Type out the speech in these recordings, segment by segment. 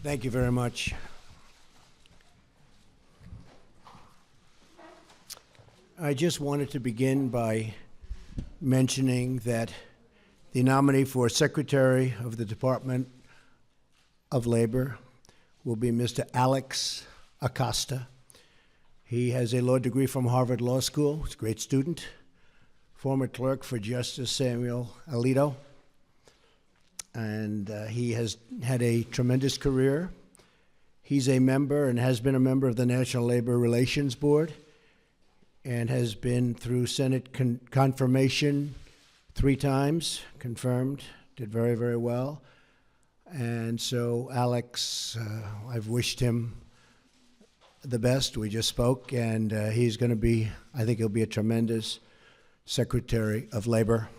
Thank you very much. I just wanted to begin by mentioning that the nominee for Secretary of the Department of Labor will be Mr. Alex Acosta. He has a law degree from Harvard Law School. He's a great student, former clerk for Justice Samuel Alito, and he has had a tremendous career. He's a member and has been a member of the National Labor Relations Board and has been through Senate confirmation 3 times, confirmed, did very, very well. And so Alex, I've wished him the best. We just spoke, and he's going to be, I think he'll be a tremendous Secretary of Labor.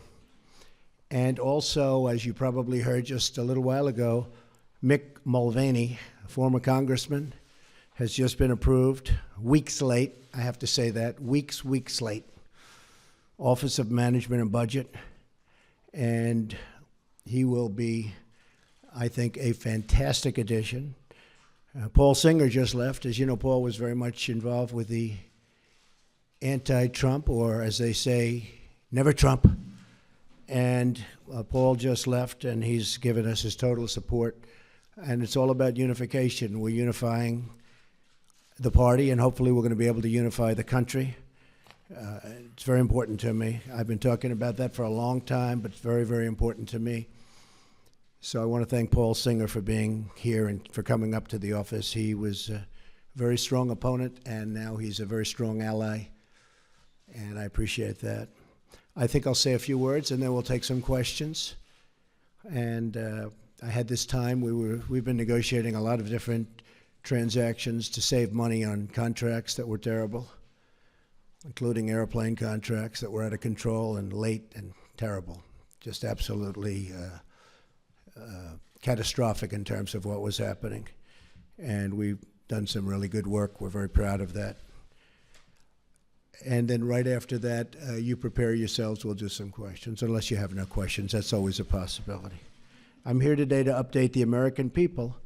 And also, as you probably heard just a little while ago, Mick Mulvaney, a former congressman, has just been approved, weeks late, I have to say that, weeks late, Office of Management and Budget. And he will be, I think, a fantastic addition. Paul Singer just left. As you know, Paul was very much involved with the anti-Trump, or as they say, never Trump. And Paul just left, and he's given us his total support. And it's all about unification. We're unifying the party, and hopefully we're going to be able to unify the country. It's very important to me. I've been talking about that for a long time, but it's very, very important to me. So I want to thank Paul Singer for being here and for coming up to the office. He was a very strong opponent, and now he's a very strong ally, and I appreciate that. I think I'll say a few words, and then we'll take some questions. And I had this time, we've been negotiating a lot of different transactions to save money on contracts that were terrible, including airplane contracts that were out of control and late and terrible, just absolutely catastrophic in terms of what was happening. And we've done some really good work. We're very proud of that. And then right after that, you prepare yourselves. We'll do some questions, unless you have no questions. That's always a possibility. I'm here today to update the American people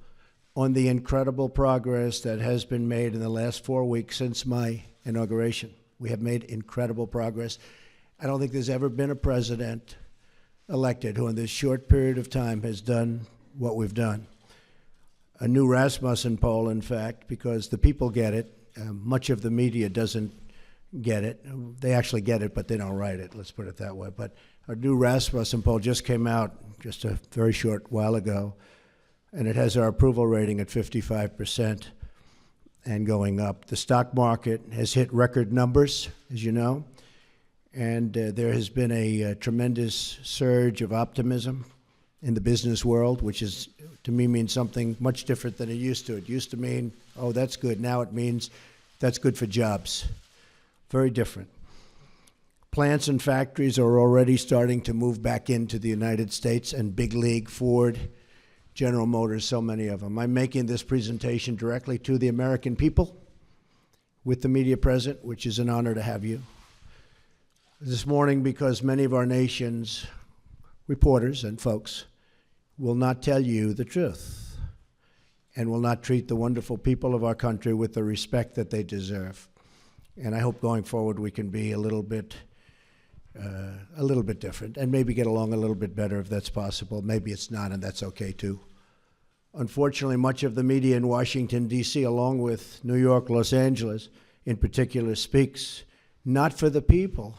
on the incredible progress that has been made in the last 4 weeks since my inauguration. We have made incredible progress. I don't think there's ever been a president elected who in this short period of time has done what we've done. A new Rasmussen poll, in fact, because the people get it. Much of the media doesn't get it. They actually get it, but they don't write it, let's put it that way. But our new Rasmussen poll just came out just a very short while ago, and it has our approval rating at 55% and going up. The stock market has hit record numbers, as you know, and there has been a tremendous surge of optimism in the business world, which is, to me, means something much different than it used to. It used to mean, oh, that's good. Now it means that's good for jobs. Very different. Plants and factories are already starting to move back into the United States, and big league, Ford, General Motors, so many of them. I'm making this presentation directly to the American people with the media present, which is an honor to have you. This morning, because many of our nation's reporters and folks will not tell you the truth and will not treat the wonderful people of our country with the respect that they deserve. And I hope going forward we can be a little bit different and maybe get along a little bit better if that's possible. Maybe it's not, and that's okay too. Unfortunately, much of the media in Washington, D.C., along with New York, Los Angeles in particular, speaks not for the people,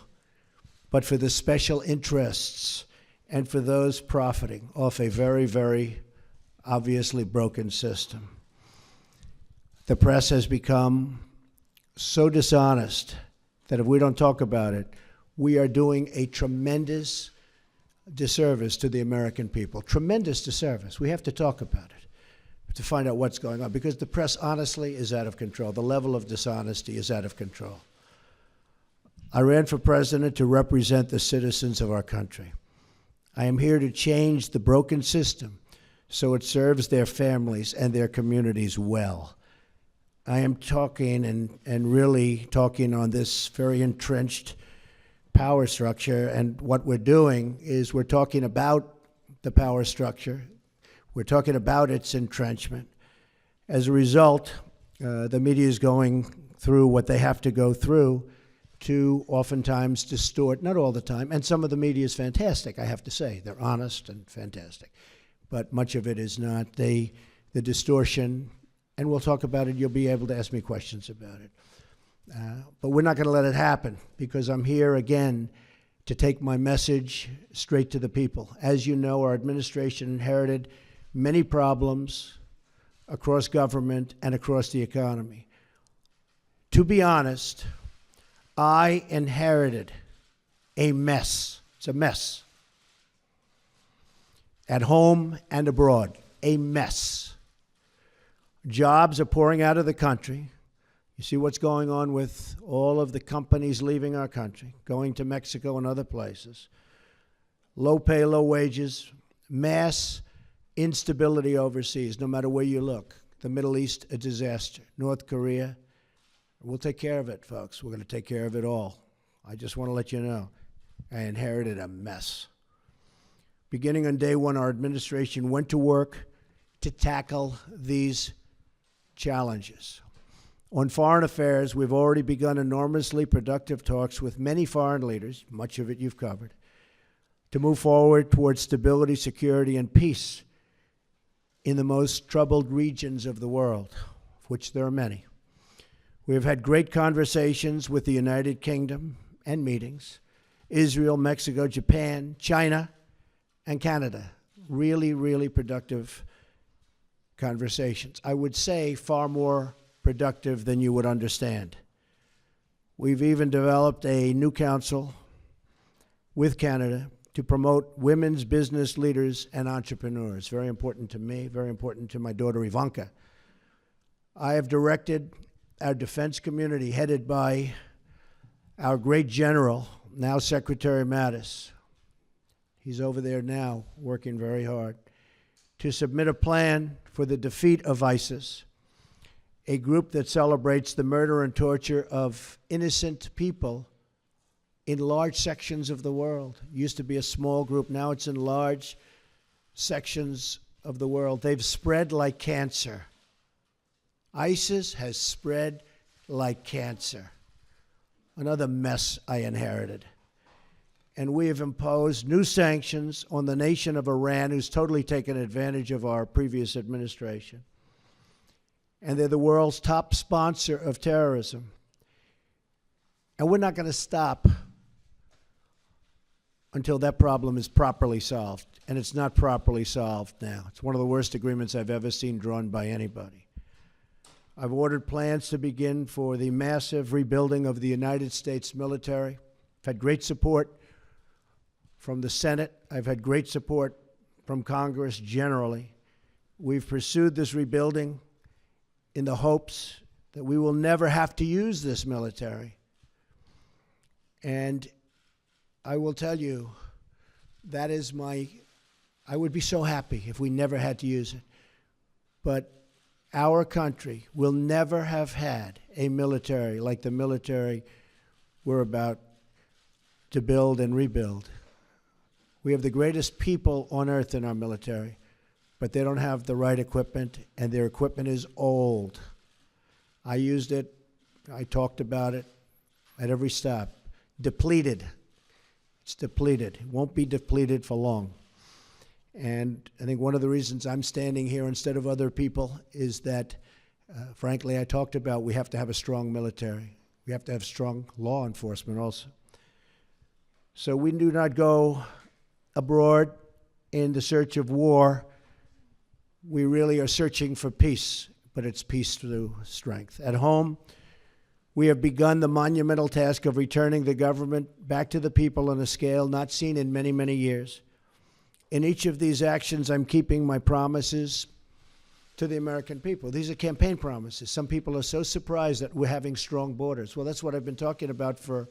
but for the special interests and for those profiting off a very, very obviously broken system. The press has become so dishonest that if we don't talk about it, we are doing a tremendous disservice to the American people. Tremendous disservice. We have to talk about it to find out what's going on, because the press honestly is out of control. The level of dishonesty is out of control. I ran for president to represent the citizens of our country. I am here to change the broken system so it serves their families and their communities well. I am talking and really talking on this very entrenched power structure, and what we're doing is we're talking about the power structure. We're talking about its entrenchment. As a result, the media is going through what they have to go through to oftentimes distort, not all the time, and some of the media is fantastic, I have to say. They're honest and fantastic. But much of it is not. The distortion, and we'll talk about it, you'll be able to ask me questions about it. But we're not going to let it happen, because I'm here again to take my message straight to the people. As you know, our administration inherited many problems across government and across the economy. To be honest, I inherited a mess. It's a mess. At home and abroad, a mess. Jobs are pouring out of the country. You see what's going on with all of the companies leaving our country, going to Mexico and other places. Low pay, low wages, mass instability overseas, no matter where you look. The Middle East, a disaster. North Korea, we'll take care of it, folks. We're going to take care of it all. I just want to let you know, I inherited a mess. Beginning on day one, our administration went to work to tackle these challenges. On foreign affairs, we've already begun enormously productive talks with many foreign leaders, much of it you've covered, to move forward towards stability, security, and peace in the most troubled regions of the world, of which there are many. We have had great conversations with the United Kingdom and meetings, Israel, Mexico, Japan, China, and Canada. Really, really productive conversations. I would say far more productive than you would understand. We've even developed a new council with Canada to promote women's business leaders and entrepreneurs. Very important to me, very important to my daughter Ivanka. I have directed our defense community, headed by our great general, now Secretary Mattis. He's over there now working very hard to submit a plan for the defeat of ISIS, a group that celebrates the murder and torture of innocent people in large sections of the world. It used to be a small group. Now it's in large sections of the world. They've spread like cancer. ISIS has spread like cancer. Another mess I inherited. And we have imposed new sanctions on the nation of Iran, who's totally taken advantage of our previous administration. And they're the world's top sponsor of terrorism. And we're not going to stop until that problem is properly solved. And it's not properly solved now. It's one of the worst agreements I've ever seen drawn by anybody. I've ordered plans to begin for the massive rebuilding of the United States military. I've had great support from the Senate. I've had great support from Congress generally. We've pursued this rebuilding in the hopes that we will never have to use this military. And I will tell you, that is I would be so happy if we never had to use it. But our country will never have had a military like the military we're about to build and rebuild. We have the greatest people on earth in our military, but they don't have the right equipment, and their equipment is old. I used it. I talked about it at every stop. Depleted. It's depleted. It won't be depleted for long. And I think one of the reasons I'm standing here instead of other people is that, frankly, I talked about we have to have a strong military. We have to have strong law enforcement also. So we do not go abroad in the search of war. We really are searching for peace, but it's peace through strength. At home, we have begun the monumental task of returning the government back to the people on a scale not seen in many, many years. In each of these actions, I'm keeping my promises to the American people. These are campaign promises. Some people are so surprised that we're having strong borders. Well, that's what I've been talking about for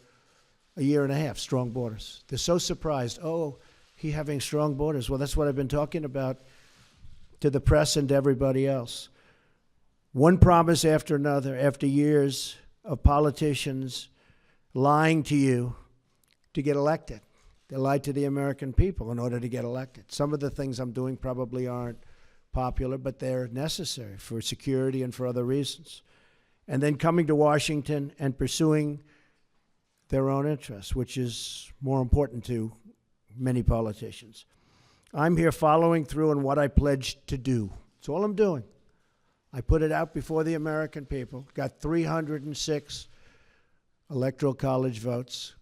a year and a half, strong borders. They're so surprised. Oh, he having strong borders. Well, that's what I've been talking about to the press and to everybody else. One promise after another, after years of politicians lying to you to get elected. They lied to the American people in order to get elected. Some of the things I'm doing probably aren't popular, but they're necessary for security and for other reasons. And then coming to Washington and pursuing their own interests, which is more important to many politicians. I'm here following through on what I pledged to do. That's all I'm doing. I put it out before the American people, got 306 electoral college votes.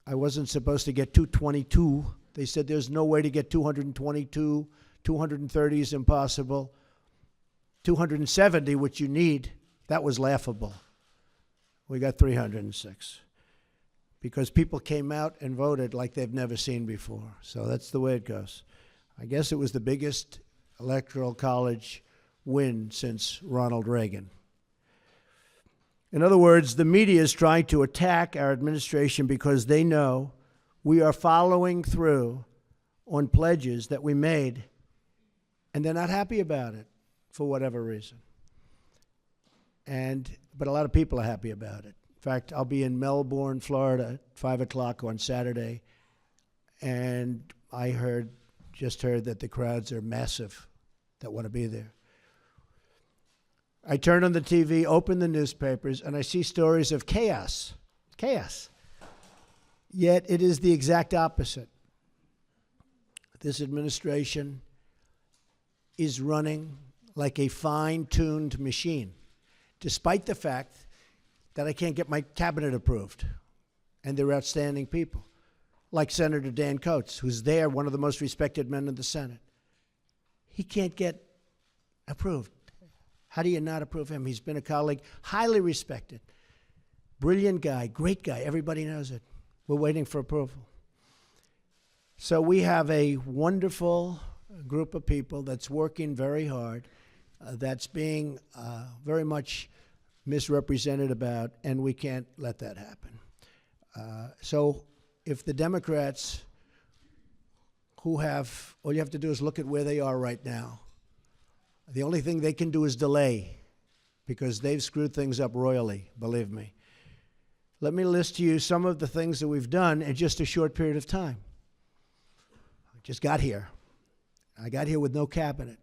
I wasn't supposed to get 222. They said there's no way to get 222. 230 is impossible. 270, which you need, that was laughable. We got 306 because people came out and voted like they've never seen before. So that's the way it goes. I guess it was the biggest electoral college win since Ronald Reagan. In other words, the media is trying to attack our administration because they know we are following through on pledges that we made, and they're not happy about it for whatever reason. But a lot of people are happy about it. In fact, I'll be in Melbourne, Florida at 5 o'clock on Saturday, and I just heard that the crowds are massive that want to be there. I turn on the TV, open the newspapers, and I see stories of chaos. Chaos. Yet it is the exact opposite. This administration is running like a fine-tuned machine, despite the fact that I can't get my cabinet approved. And they're outstanding people, like Senator Dan Coates, who's there, one of the most respected men in the Senate. He can't get approved. How do you not approve him? He's been a colleague, highly respected, brilliant guy, great guy. Everybody knows it. We're waiting for approval. So we have a wonderful group of people that's working very hard, that's being very much misrepresented about, and we can't let that happen. So if the Democrats all you have to do is look at where they are right now. The only thing they can do is delay, because they've screwed things up royally, believe me. Let me list to you some of the things that we've done in just a short period of time. I just got here. I got here with no cabinet.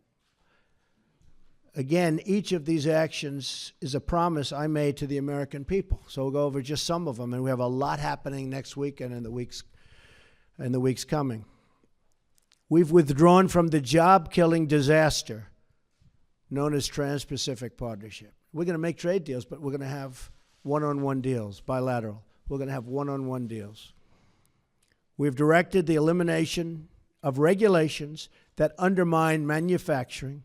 Again, each of these actions is a promise I made to the American people. So we'll go over just some of them, and we have a lot happening next week and in the weeks coming. We've withdrawn from the job-killing disaster known as Trans-Pacific Partnership. We're going to make trade deals, but we're going to have one-on-one deals, bilateral. We're going to have one-on-one deals. We've directed the elimination of regulations that undermine manufacturing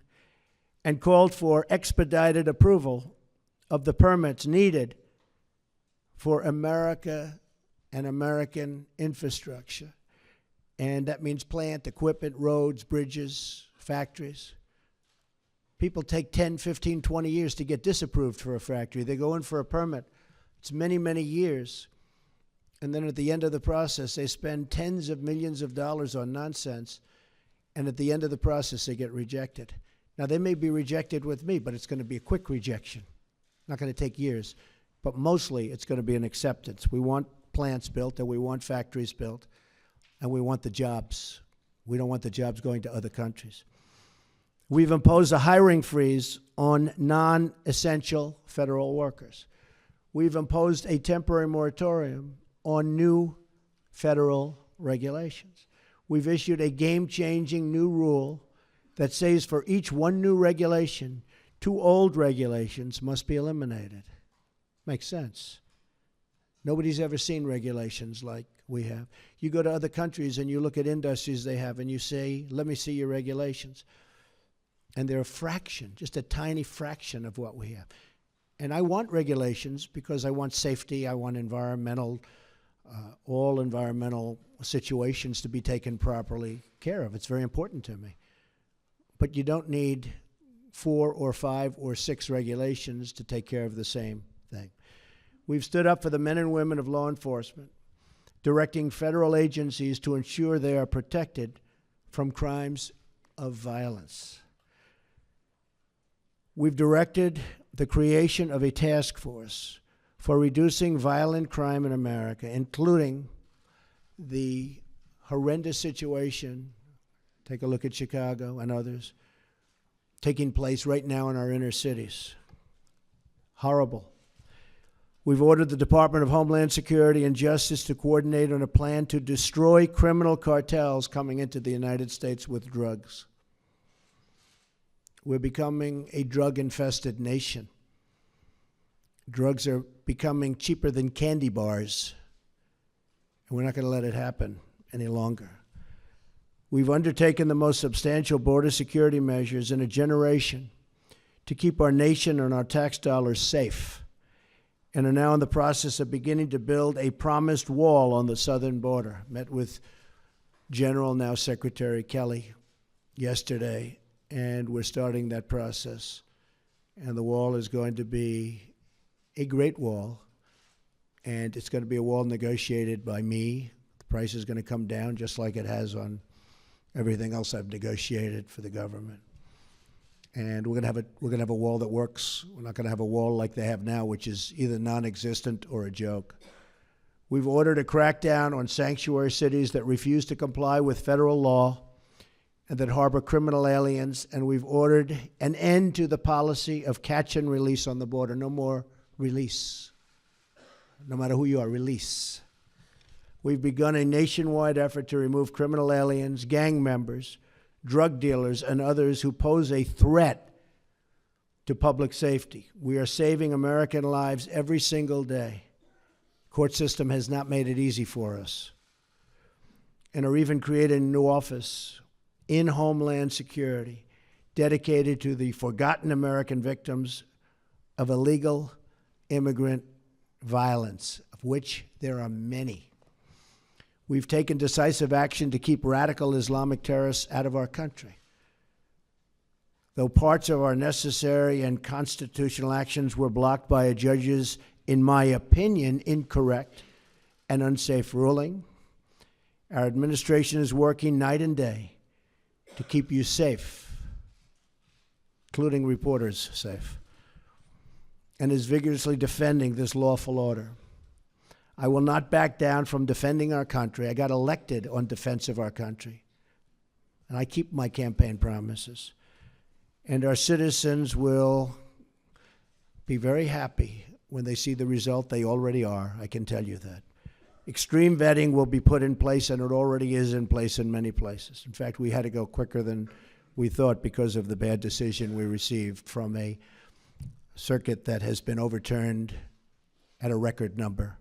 and called for expedited approval of the permits needed for America and American infrastructure. And that means plant, equipment, roads, bridges, factories. People take 10, 15, 20 years to get disapproved for a factory. They go in for a permit. It's many, many years. And then at the end of the process, they spend tens of millions of dollars on nonsense. And at the end of the process, they get rejected. Now, they may be rejected with me, but it's going to be a quick rejection. Not going to take years. But mostly, it's going to be an acceptance. We want plants built, and we want factories built, and we want the jobs. We don't want the jobs going to other countries. We've imposed a hiring freeze on non-essential federal workers. We've imposed a temporary moratorium on new federal regulations. We've issued a game-changing new rule that says for each one new regulation, 2 old regulations must be eliminated. Makes sense. Nobody's ever seen regulations like we have. You go to other countries and you look at industries they have and you say, let me see your regulations. And they're a fraction, just a tiny fraction of what we have. And I want regulations because I want safety, I want all environmental situations to be taken properly care of. It's very important to me. But you don't need 4 or 5 or 6 regulations to take care of the same thing. We've stood up for the men and women of law enforcement, directing federal agencies to ensure they are protected from crimes of violence. We've directed the creation of a task force for reducing violent crime in America, including the horrendous situation, take a look at Chicago and others, taking place right now in our inner cities. Horrible. We've ordered the Department of Homeland Security and Justice to coordinate on a plan to destroy criminal cartels coming into the United States with drugs. We're becoming a drug-infested nation. Drugs are becoming cheaper than candy bars, and we're not going to let it happen any longer. We've undertaken the most substantial border security measures in a generation to keep our nation and our tax dollars safe, and are now in the process of beginning to build a promised wall on the southern border. Met with General, now Secretary Kelly, yesterday, and we're starting that process. And the wall is going to be a great wall, and it's going to be a wall negotiated by me. The price is going to come down just like it has on everything else I've negotiated for the government. And we're going to have a wall that works. We're not going to have a wall like they have now, which is either non-existent or a joke. We've ordered a crackdown on sanctuary cities that refuse to comply with federal law and that harbor criminal aliens, and we've ordered an end to the policy of catch and release on the border. No more release. No matter who you are, release. We've begun a nationwide effort to remove criminal aliens, gang members, drug dealers, and others who pose a threat to public safety. We are saving American lives every single day. Court system has not made it easy for us. And are even creating a new office in Homeland Security dedicated to the forgotten American victims of illegal immigrant violence, of which there are many. We've taken decisive action to keep radical Islamic terrorists out of our country. Though parts of our necessary and constitutional actions were blocked by a judge's, in my opinion, incorrect and unsafe ruling, our administration is working night and day to keep you safe, including reporters safe, and is vigorously defending this lawful order. I will not back down from defending our country. I got elected on defense of our country, and I keep my campaign promises. And our citizens will be very happy when they see the result. They already are, I can tell you that. Extreme vetting will be put in place, and it already is in place in many places. In fact, we had to go quicker than we thought because of the bad decision we received from a circuit that has been overturned at a record number.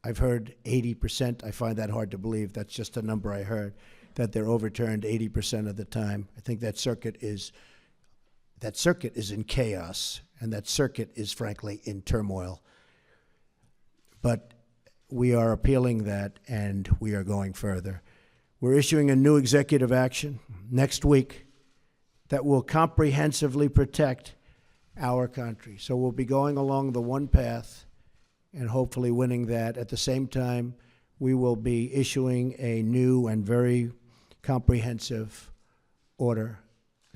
I've heard 80%. I find that hard to believe. That's just a number I heard, that they're overturned 80% of the time. I think that circuit is in chaos, and that circuit is, frankly, in turmoil. But we are appealing that, and we are going further. We're issuing a new executive action next week that will comprehensively protect our country. So we'll be going along the one path and hopefully winning that. At the same time, we will be issuing a new and very comprehensive order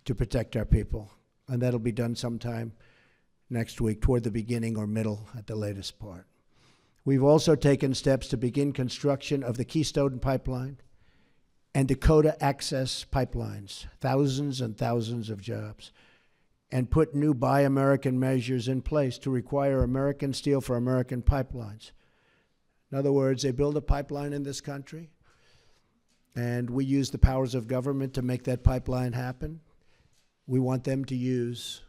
to protect our people. And that'll be done sometime next week, toward the beginning or middle at the latest part. We've also taken steps to begin construction of the Keystone Pipeline and Dakota Access Pipelines, thousands and thousands of jobs, and put new Buy American measures in place to require American steel for American pipelines. In other words, they build a pipeline in this country, and we use the powers of government to make that pipeline happen. We want them to use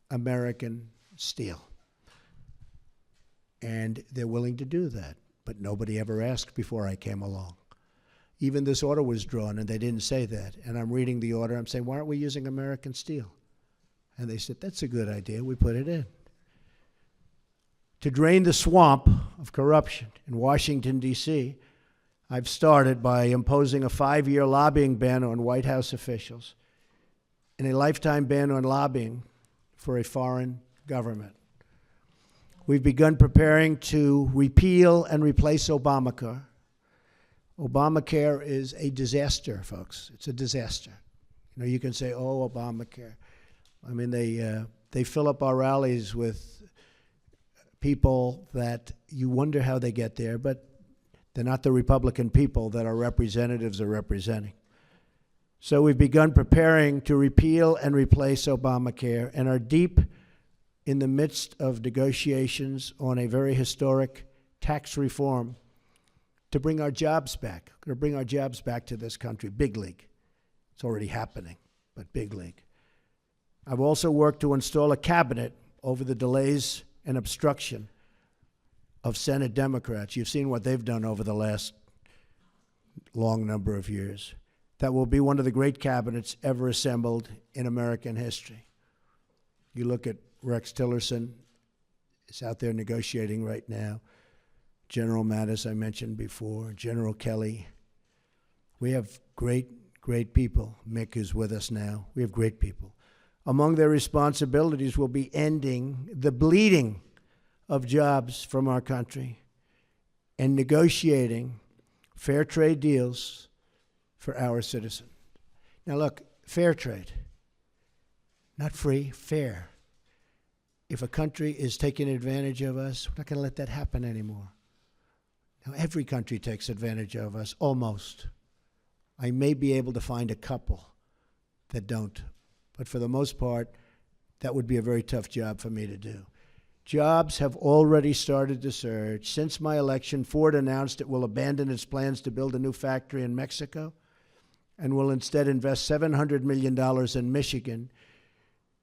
American steel. And they're willing to do that, but nobody ever asked before I came along. Even this order was drawn, and they didn't say that. And I'm reading the order, I'm saying, why aren't we using American steel? And they said, that's a good idea, we put it in. To drain the swamp of corruption in Washington, D.C., I've started by imposing a 5-year lobbying ban on White House officials and a lifetime ban on lobbying for a foreign government. We've begun preparing to repeal and replace Obamacare. Obamacare is a disaster, folks. It's a disaster. You know, you can say, oh, Obamacare. I mean, they fill up our rallies with people that you wonder how they get there, but they're not the Republican people that our representatives are representing. So we've begun preparing to repeal and replace Obamacare and are deep in the midst of negotiations on a very historic tax reform to bring our jobs back. We're going to bring our jobs back to this country, big league. It's already happening, but big league. I've also worked to install a cabinet over the delays and obstruction of Senate Democrats. You've seen what they've done over the last long number of years. That will be one of the great cabinets ever assembled in American history. You look at Rex Tillerson, is out there negotiating right now. General Mattis, I mentioned before, General Kelly. We have great people. Mick is with us now. We have great people. Among their responsibilities will be ending the bleeding of jobs from our country and negotiating fair trade deals for our citizens. Now look, fair trade, not free, fair. If a country is taking advantage of us, we're not going to let that happen anymore. Now every country takes advantage of us, almost. I may be able to find a couple that don't, but for the most part, that would be a very tough job for me to do. Jobs have already started to surge. Since my election, Ford announced it will abandon its plans to build a new factory in Mexico and will instead invest $700 million in Michigan,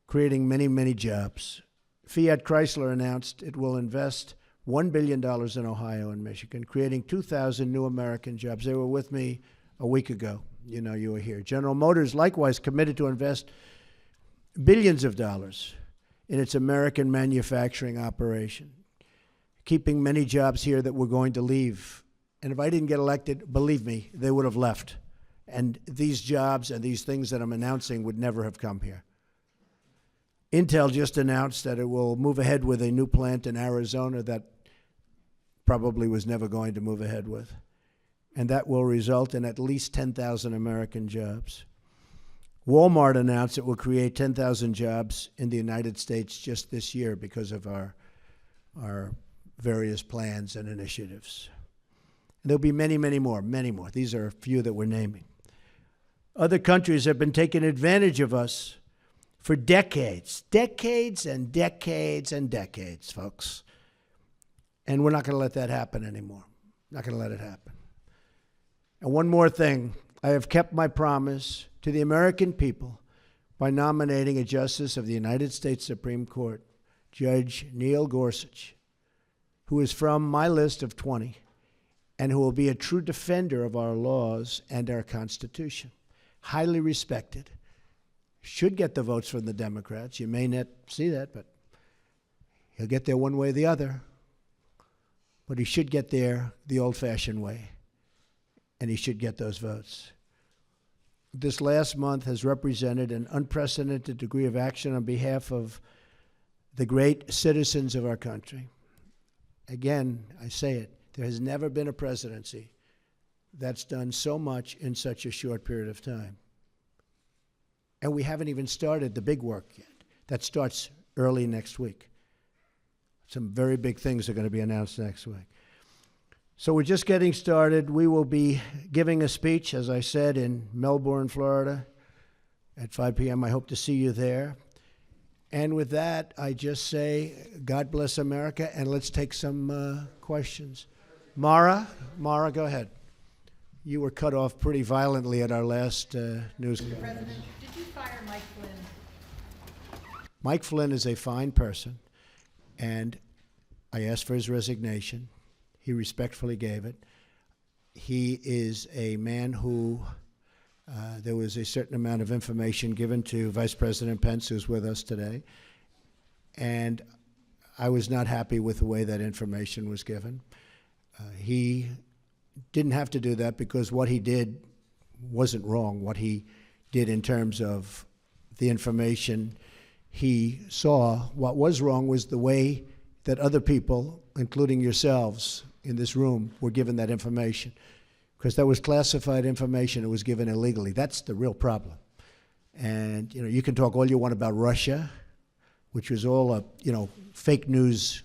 creating many, many jobs. Fiat Chrysler announced it will invest $1 billion in Ohio and Michigan, creating 2,000 new American jobs. They were with me a week ago. You know, you were here. General Motors likewise committed to invest billions of dollars in its American manufacturing operation, keeping many jobs here that were going to leave. And if I didn't get elected, believe me, they would have left. And these jobs and these things that I'm announcing would never have come here. Intel just announced that it will move ahead with a new plant in Arizona that probably was never going to move ahead with. And that will result in at least 10,000 American jobs. Walmart announced it will create 10,000 jobs in the United States just this year because of our various plans and initiatives. And there'll be many, many more, many more. These are a few that we're naming. Other countries have been taking advantage of us for decades, decades and decades and decades, folks. And we're not going to let that happen anymore. Not going to let it happen. And one more thing, I have kept my promise to the American people by nominating a justice of the United States Supreme Court, Judge Neil Gorsuch, who is from my list of 20 and who will be a true defender of our laws and our Constitution. Highly respected. Should get the votes from the Democrats. You may not see that, but he'll get there one way or the other. But he should get there the old-fashioned way, and he should get those votes. This last month has represented an unprecedented degree of action on behalf of the great citizens of our country. Again, I say it, there has never been a presidency that's done so much in such a short period of time. And we haven't even started the big work yet. That starts early next week. Some very big things are going to be announced next week. So we're just getting started. We will be giving a speech, as I said, in Melbourne, Florida at 5 p.m. I hope to see you there. And with that, I just say, God bless America, and let's take some questions. Mara, go ahead. You were cut off pretty violently at our last news. President, did you fire Mike Flynn? Mike Flynn is a fine person, and I asked for his resignation. He respectfully gave it. He is a man who, there was a certain amount of information given to Vice President Pence, who's with us today, and I was not happy with the way that information was given. He didn't have to do that because what he did wasn't wrong. What he did in terms of the information he saw, what was wrong was the way that other people, including yourselves in this room, were given that information. Because that was classified information, it was given illegally. That's the real problem. And you can talk all you want about Russia, which was all a fake news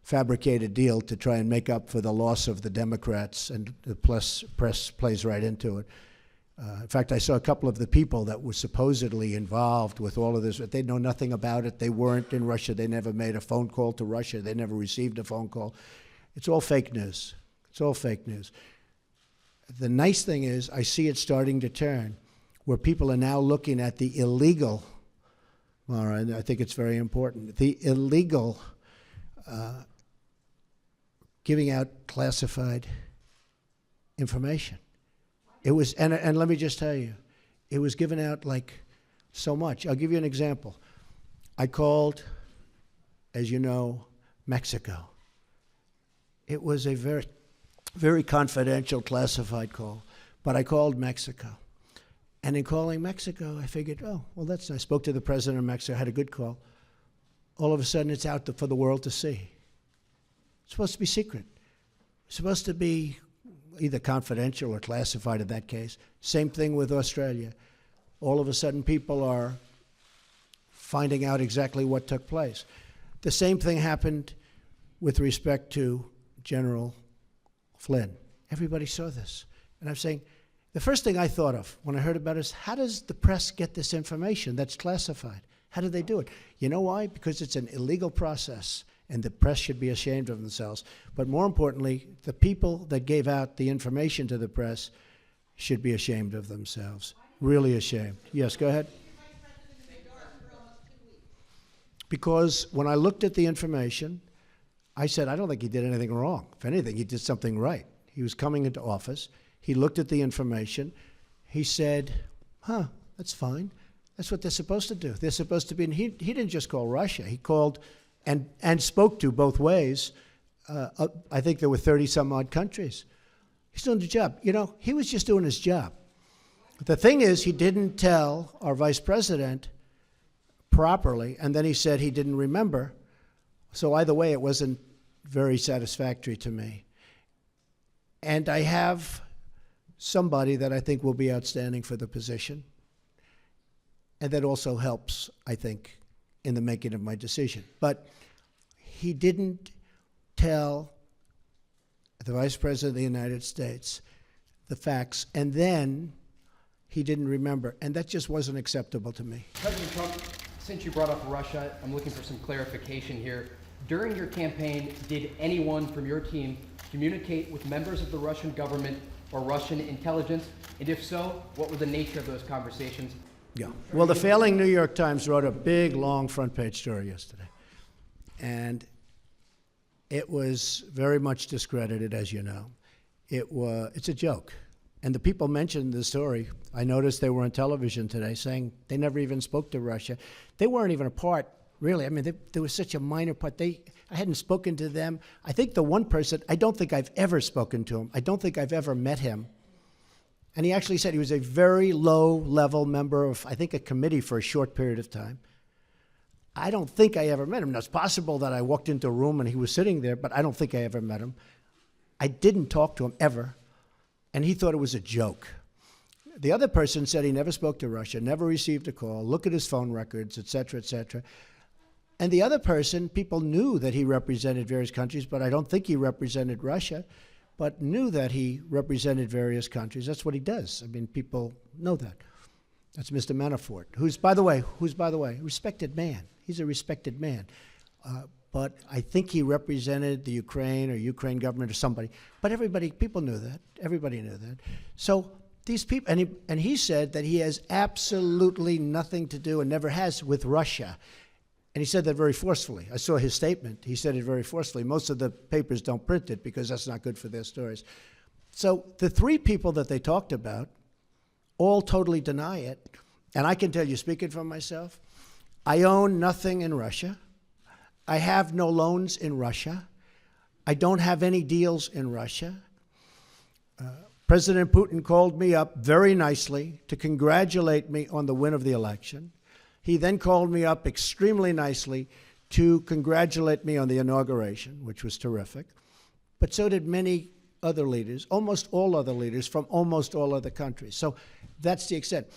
fabricated deal to try and make up for the loss of the Democrats, and the press plays right into it. In fact, I saw a couple of the people that were supposedly involved with all of this, but they know nothing about it. They weren't in Russia. They never made a phone call to Russia. They never received a phone call. It's all fake news. It's all fake news. The nice thing is I see it starting to turn, where people are now looking at the illegal, Mara, and I think it's very important, the illegal giving out classified information. It was, and let me just tell you, it was given out like so much. I'll give you an example. I called, as you know, Mexico. It was a very, very confidential, classified call, but I called Mexico. And in calling Mexico, I figured, oh, well, that's nice. I spoke to the president of Mexico, had a good call. All of a sudden, it's out for the world to see. It's supposed to be secret. It's supposed to be either confidential or classified in that case. Same thing with Australia. All of a sudden, people are finding out exactly what took place. The same thing happened with respect to General Flynn. Everybody saw this. And I'm saying, the first thing I thought of when I heard about it is, how does the press get this information that's classified? How do they do it? You know why? Because it's an illegal process, and the press should be ashamed of themselves. But more importantly, the people that gave out the information to the press should be ashamed of themselves. Really ashamed. Yes, go ahead. Because when I looked at the information, I said, I don't think he did anything wrong. If anything, he did something right. He was coming into office. He looked at the information. He said, that's fine. That's what they're supposed to do. They're supposed to be, and he didn't just call Russia. He called and spoke to both ways. I think there were 30-some-odd countries. He's doing the job. You know, he was just doing his job. The thing is, he didn't tell our vice president properly, and then he said he didn't remember. So either way, it wasn't very satisfactory to me. And I have somebody that I think will be outstanding for the position. And that also helps, I think, in the making of my decision. But he didn't tell the Vice President of the United States the facts, and then he didn't remember. And that just wasn't acceptable to me. President Trump, since you brought up Russia, I'm looking for some clarification here. During your campaign, did anyone from your team communicate with members of the Russian government or Russian intelligence? And if so, what were the nature of those conversations? Yeah. Well, the failing New York Times wrote a big, long front-page story yesterday. And it was very much discredited, as you know. It's a joke. And the people mentioned the story. I noticed they were on television today saying they never even spoke to Russia. They weren't even a part, really. I mean, they were such a minor part. I hadn't spoken to them. I think the one person, I don't think I've ever spoken to him. I don't think I've ever met him. And he actually said he was a very low-level member of, I think, a committee for a short period of time. I don't think I ever met him. Now, it's possible that I walked into a room and he was sitting there, but I don't think I ever met him. I didn't talk to him ever, and he thought it was a joke. The other person said he never spoke to Russia, never received a call, look at his phone records, et cetera, et cetera. And the other person, people knew that he represented various countries, but I don't think he represented Russia, but knew that he represented various countries. That's what he does. I mean, people know that. That's Mr. Manafort, who's, by the way, a respected man. He's a respected man. But I think he represented the Ukraine government or somebody. But people knew that. Everybody knew that. So these people, and he said that he has absolutely nothing to do and never has with Russia. And he said that very forcefully. I saw his statement. He said it very forcefully. Most of the papers don't print it because that's not good for their stories. So the three people that they talked about all totally deny it. And I can tell you, speaking for myself, I own nothing in Russia. I have no loans in Russia. I don't have any deals in Russia. President Putin called me up very nicely to congratulate me on the win of the election. He then called me up extremely nicely to congratulate me on the inauguration, which was terrific. But so did many other leaders, almost all other leaders from almost all other countries. So that's the extent.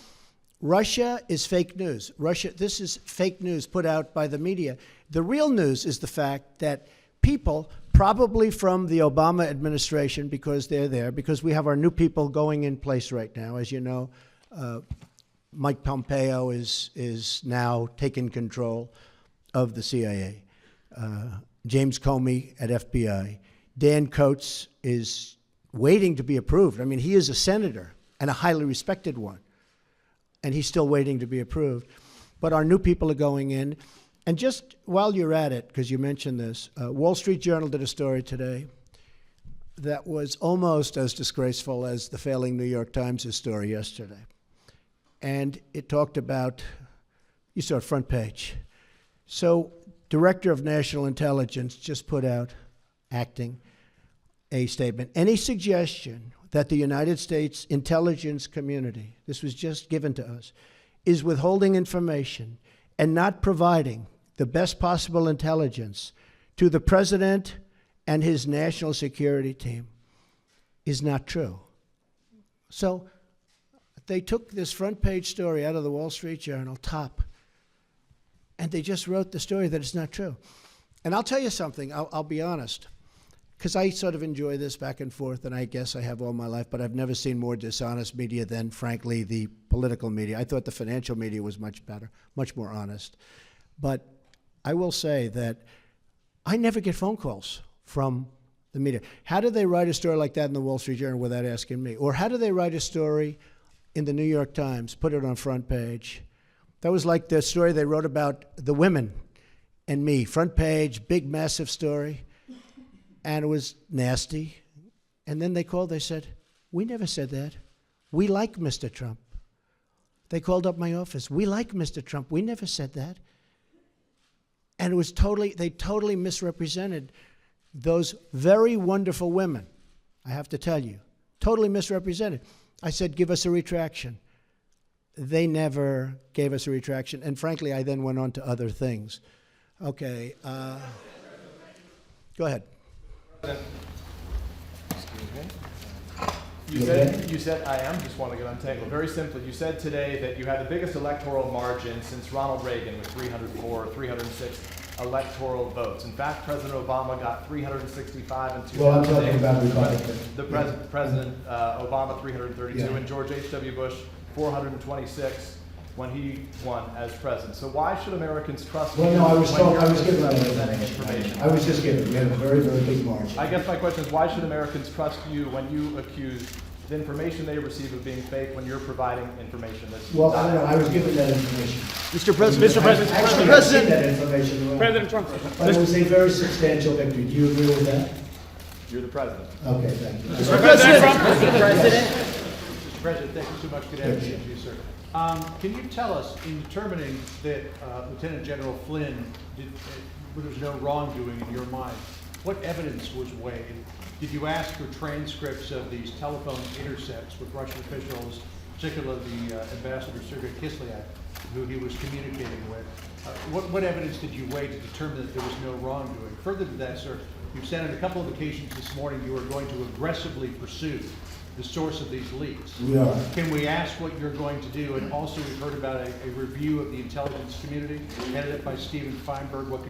Russia is fake news. This is fake news put out by the media. The real news is the fact that people probably from the Obama administration, because they're there, because we have our new people going in place right now. As you know, Mike Pompeo is now taking control of the CIA. James Comey at FBI. Dan Coates is waiting to be approved. I mean, he is a senator and a highly respected one, and he's still waiting to be approved. But our new people are going in. And just while you're at it, because you mentioned this, Wall Street Journal did a story today that was almost as disgraceful as the failing New York Times' story yesterday. And it talked about, you saw it front page. So, Director of National Intelligence just put out, acting, a statement. Any suggestion that the United States intelligence community, this was just given to us, is withholding information and not providing the best possible intelligence to the president and his national security team is not true. So they took this front page story out of the Wall Street Journal, top, and they just wrote the story that it's not true. And I'll tell you something, I'll be honest, because I sort of enjoy this back and forth, and I guess I have all my life, but I've never seen more dishonest media than, frankly, the political media. I thought the financial media was much better, much more honest. But I will say that I never get phone calls from the media. How do they write a story like that in the Wall Street Journal without asking me? Or how do they write a story in the New York Times, put it on front page? That was like the story they wrote about the women and me. Front page, big, massive story. And it was nasty. And then they called, they said, we never said that. We like Mr. Trump. They called up my office. We like Mr. Trump. We never said that. And it was they totally misrepresented those very wonderful women, I have to tell you. Totally misrepresented. I said, give us a retraction. They never gave us a retraction. And frankly, I then went on to other things. Okay. Go ahead. Excuse me. You said, I am, just want to get untangled. Very simply, you said today that you had the biggest electoral margin since Ronald Reagan with 304, 306 electoral votes. In fact, President Obama got 365 in 2008. Well, I'm talking about Republican. The President Obama 332, Yeah. and George H.W. Bush 426 when he won as president. So why should Americans trust you? Well, no, I was given that representing information. I was just given. We had a very, very big margin. I guess my question is, why should Americans trust you when you accuse the information they receive of being fake when you're providing information that's Well, not? I don't know. I was given that information. Mr. President, Actually, I've seen that information around. President Trump. But it was a very substantial victory. Do you agree with that? You're the president. Okay, thank you. Mr. President. Mr. President, thank you so much. Good afternoon to you, sir. Can you tell us, in determining that Lieutenant General Flynn there was no wrongdoing in your mind, what evidence was weighed? Did you ask for transcripts of these telephone intercepts with Russian officials, particularly the Ambassador Sergei Kislyak, who he was communicating with? What evidence did you weigh to determine that there was no wrongdoing? Further to that, sir, you've said on a couple of occasions this morning you are going to aggressively pursue the source of these leaks. We are. Can we ask what you're going to do? And also, we've heard about a review of the intelligence community headed up by Stephen Feinberg.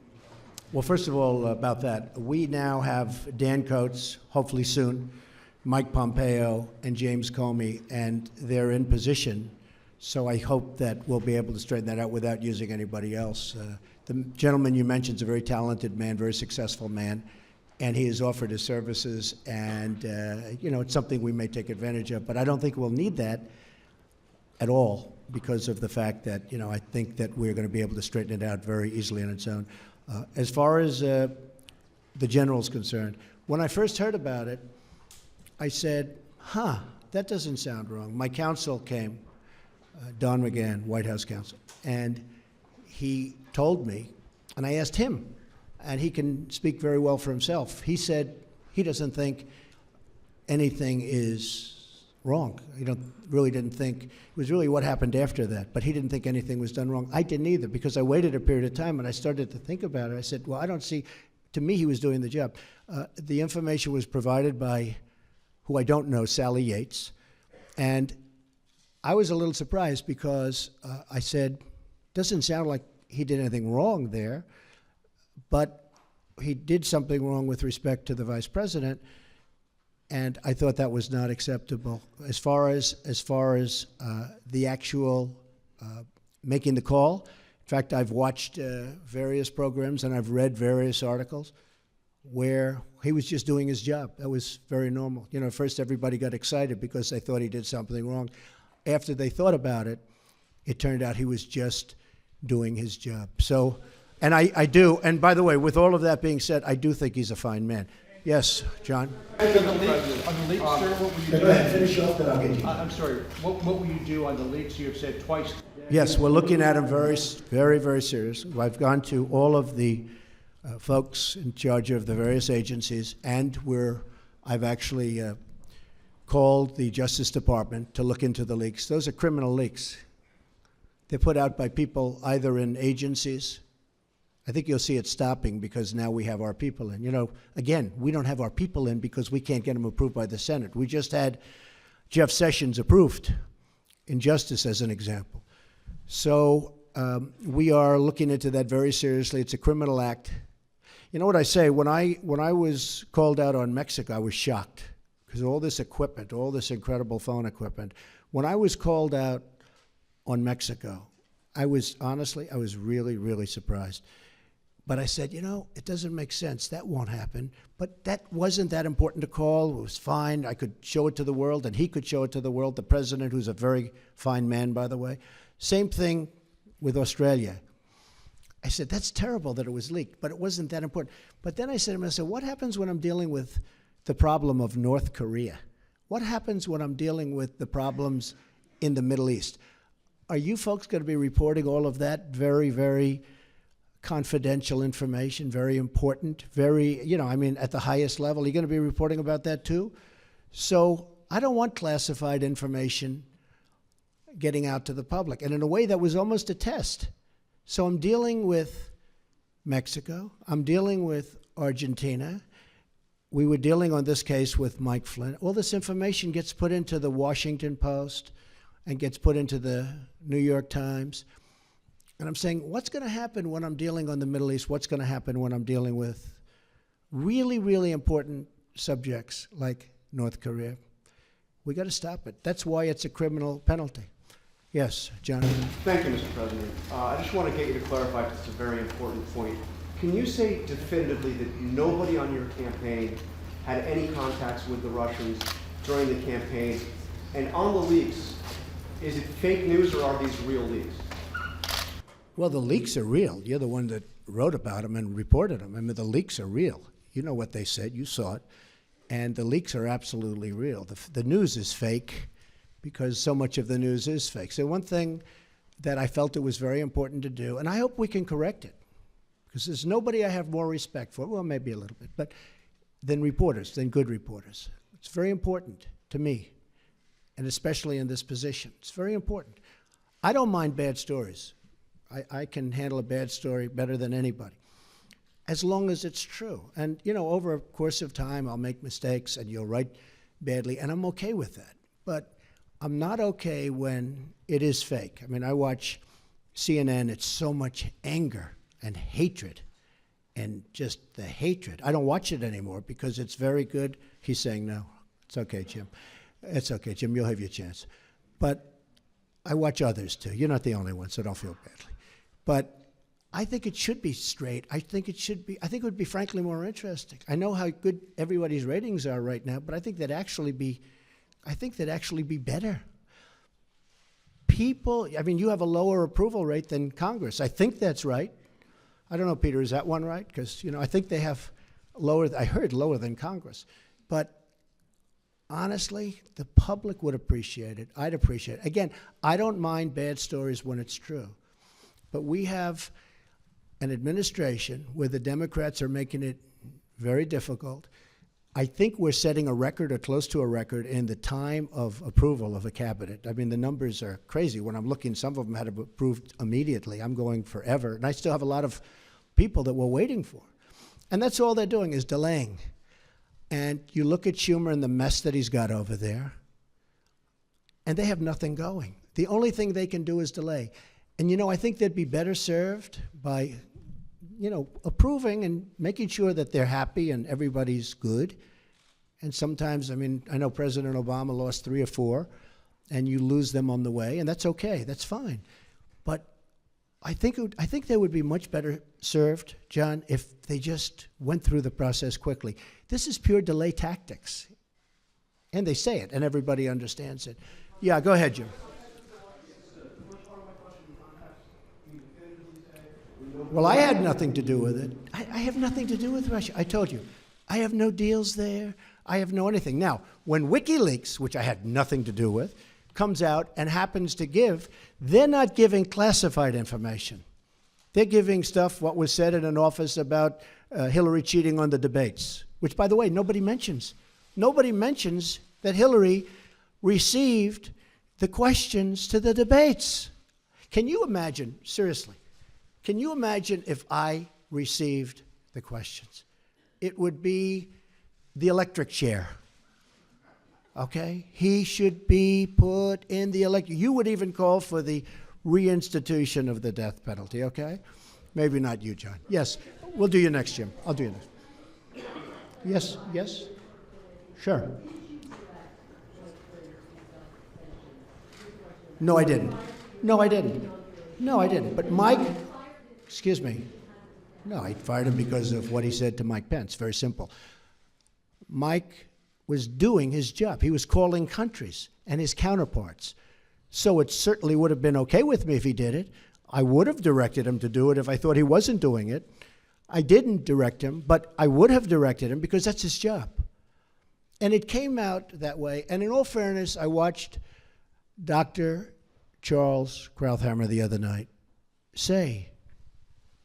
Well, first of all, about that, we now have Dan Coates, hopefully soon, Mike Pompeo, and James Comey, and they're in position. So I hope that we'll be able to straighten that out without using anybody else. The gentleman you mentioned is a very talented man, very successful man, and he has offered his services, and it's something we may take advantage of. But I don't think we'll need that at all because of the fact that, I think that we're going to be able to straighten it out very easily on its own. As far as the general's concerned, when I first heard about it, I said, that doesn't sound wrong. My counsel came, Don McGahn, White House counsel, and he told me, and I asked him, and he can speak very well for himself. He said he doesn't think anything is wrong. He really didn't think, it was really what happened after that, but he didn't think anything was done wrong. I didn't either, because I waited a period of time and I started to think about it. I said, well, I don't see, to me he was doing the job. The information was provided by, who I don't know, Sally Yates, and I was a little surprised because I said, doesn't sound like he did anything wrong there, but he did something wrong with respect to the vice president, and I thought that was not acceptable. As far as the actual making the call, in fact, I've watched various programs and I've read various articles where he was just doing his job. That was very normal. You know, first everybody got excited because they thought he did something wrong. After they thought about it, it turned out he was just doing his job. So, and I do, and by the way, with all of that being said, I do think he's a fine man. Yes, John? On the leaks, sir, what will you do? Go ahead, finish off, then I'll get you. I'm sorry, what will you do on the leaks? You have said twice. Yes, we're looking at him very, very, very serious. I've gone to all of the folks in charge of the various agencies, and I've actually called the Justice Department to look into the leaks. Those are criminal leaks. They're put out by people either in agencies. I think you'll see it stopping because now we have our people in. You know, again, we don't have our people in because we can't get them approved by the Senate. We just had Jeff Sessions approved in Justice as an example. So we are looking into that very seriously. It's a criminal act. You know what I say? When I was called out on Mexico, I was shocked because all this equipment, all this incredible phone equipment. When I was called out on Mexico, I was really, really surprised. But I said, you know, it doesn't make sense. That won't happen. But that wasn't that important to call. It was fine. I could show it to the world, and he could show it to the world. The president, who's a very fine man, by the way. Same thing with Australia. I said, that's terrible that it was leaked, but it wasn't that important. But then I said to him, what happens when I'm dealing with the problem of North Korea? What happens when I'm dealing with the problems in the Middle East? Are you folks going to be reporting all of that very, very confidential information, very important, very, you know, I mean, at the highest level? Are you going to be reporting about that too? So I don't want classified information getting out to the public. And in a way, that was almost a test. So I'm dealing with Mexico. I'm dealing with Argentina. We were dealing on this case with Mike Flynn. All this information gets put into the Washington Post and gets put into the New York Times. And I'm saying, what's going to happen when I'm dealing on the Middle East? What's going to happen when I'm dealing with really, really important subjects like North Korea? We got to stop it. That's why it's a criminal penalty. Yes, John. Thank you, Mr. President. I just want to get you to clarify, because it's a very important point. Can you say definitively that nobody on your campaign had any contacts with the Russians during the campaign? And on the leaks, is it fake news or are these real leaks? Well, the leaks are real. You're the one that wrote about them and reported them. I mean, the leaks are real. You know what they said. You saw it. And the leaks are absolutely real. The news is fake because so much of the news is fake. So one thing that I felt it was very important to do, and I hope we can correct it, because there's nobody I have more respect for, well, maybe a little bit, but than reporters, than good reporters. It's very important to me, and especially in this position. It's very important. I don't mind bad stories. I can handle a bad story better than anybody, as long as it's true. And, you know, over a course of time, I'll make mistakes and you'll write badly, and I'm okay with that. But I'm not okay when it is fake. I mean, I watch CNN, it's so much anger and hatred, and just the hatred. I don't watch it anymore because it's very good. He's saying no. It's okay, Jim. It's okay, Jim, you'll have your chance. But I watch others too. You're not the only one, so don't feel badly. But I think it should be straight. I think it would be frankly more interesting. I know how good everybody's ratings are right now, but I think that'd actually be better. People, I mean, you have a lower approval rate than Congress. I think that's right. I don't know, Peter, is that one right? Because, you know, I think they have I heard lower than Congress. But honestly, the public would appreciate it. I'd appreciate it. Again, I don't mind bad stories when it's true. But we have an administration where the Democrats are making it very difficult. I think we're setting a record or close to a record in the time of approval of a cabinet. I mean, the numbers are crazy. When I'm looking, some of them had approved immediately. I'm going forever. And I still have a lot of people that we're waiting for. And that's all they're doing is delaying. And you look at Schumer and the mess that he's got over there, and they have nothing going. The only thing they can do is delay. And, you know, I think they'd be better served by, approving and making sure that they're happy and everybody's good. And sometimes, I know President Obama lost 3 or 4, and you lose them on the way, and that's okay. That's fine. But I think they would be much better served, John, if they just went through the process quickly. This is pure delay tactics. And they say it, and everybody understands it. Yeah, go ahead, Jim. Well, I had nothing to do with it. I have nothing to do with Russia. I told you, I have no deals there. I have no anything. Now, when WikiLeaks, which I had nothing to do with, comes out and happens to give, they're not giving classified information. They're giving stuff, what was said in an office about Hillary cheating on the debates, which, by the way, nobody mentions. Nobody mentions that Hillary received the questions to the debates. Can you imagine, seriously, can you imagine if I received the questions? It would be the electric chair. Okay? He should be put in the electric. You would even call for the reinstitution of the death penalty, okay? Maybe not you, John. Yes, we'll do you next, Jim. I'll do you next. Yes, yes? Sure. No, I didn't. No, I didn't. No, I didn't. But Mike, excuse me. No, I fired him because of what he said to Mike Pence. Very simple. Mike was doing his job. He was calling countries and his counterparts. So it certainly would have been okay with me if he did it. I would have directed him to do it if I thought he wasn't doing it. I didn't direct him, but I would have directed him because that's his job. And it came out that way. And in all fairness, I watched Dr. Charles Krauthammer the other night say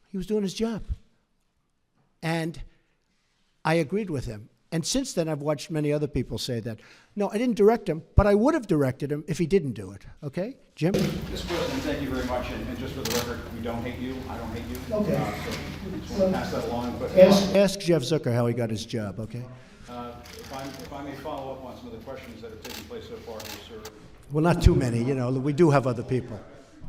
he was doing his job. And I agreed with him. And since then, I've watched many other people say that. No, I didn't direct him, but I would have directed him if he didn't do it. Okay? Jim? Mr. President, thank you very much. And just for the record, we don't hate you. I don't hate you. Okay. So I just want to pass that along. But Ask Jeff Zucker how he got his job, okay? if I may follow up on some of the questions that have taken place so far here, sir. Well, not too many. We do have other people.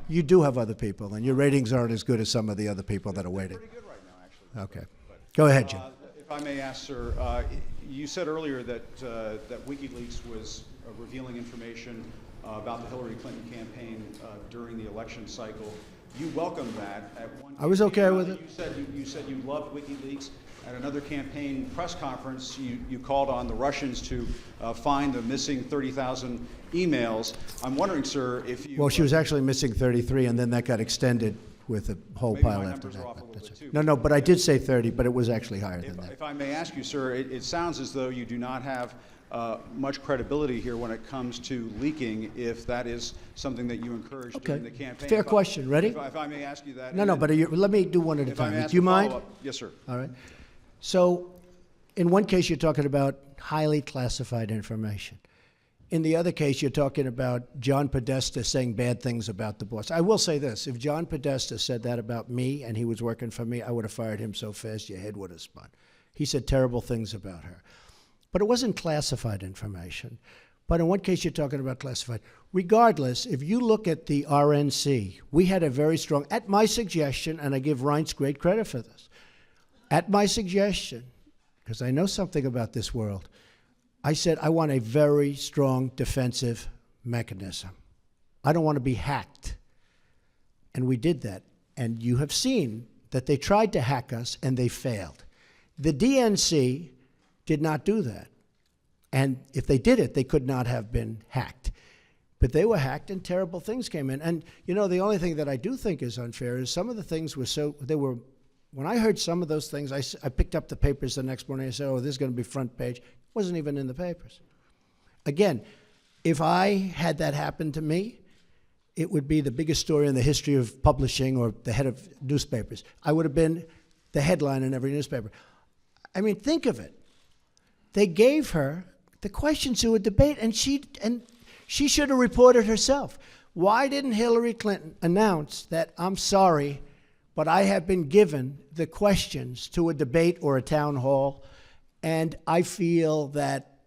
You do have other people, and your ratings aren't as good as some of the other people that are waiting. Pretty good right now, actually. Okay. Go ahead, Jim. If I may ask, sir, you said earlier that WikiLeaks was revealing information about the Hillary Clinton campaign during the election cycle. You welcomed that. At one I was okay with it. You said you loved WikiLeaks. At another campaign press conference, you called on the Russians to find the missing 30,000 emails. I'm wondering, sir, if you... Well, she was actually missing 33, and then that got extended with a whole Maybe pile my after numbers that. are off a but little that's bit, it. too. No, but I did say 30, but it was actually higher than that. If I may ask you, sir, it sounds as though you do not have much credibility here when it comes to leaking, if that is something that you encouraged Okay. during the campaign. Fair question. Ready? If I may ask you that. No, but let me do one at a If I may time. ask Do you a mind? follow-up. Yes, sir. All right. So, in one case, you're talking about highly classified information. In the other case, you're talking about John Podesta saying bad things about the boss. I will say this. If John Podesta said that about me and he was working for me, I would have fired him so fast your head would have spun. He said terrible things about her. But it wasn't classified information. But in one case, you're talking about classified. Regardless, if you look at the RNC, we had a very strong, at my suggestion, and I give Reince great credit for this, at my suggestion, because I know something about this world, I said I want a very strong defensive mechanism. I don't want to be hacked. And we did that. And you have seen that they tried to hack us and they failed. The DNC did not do that. And if they did it, they could not have been hacked. But they were hacked and terrible things came in. And, the only thing that I do think is unfair is some of the things were when I heard some of those things, I picked up the papers the next morning and I said, oh, this is going to be front page. It wasn't even in the papers. Again, if I had that happen to me, it would be the biggest story in the history of publishing or the head of newspapers. I would have been the headline in every newspaper. I mean, think of it. They gave her the questions to a debate, and she should have reported herself. Why didn't Hillary Clinton announce that, I'm sorry, but I have been given the questions to a debate or a town hall, and I feel that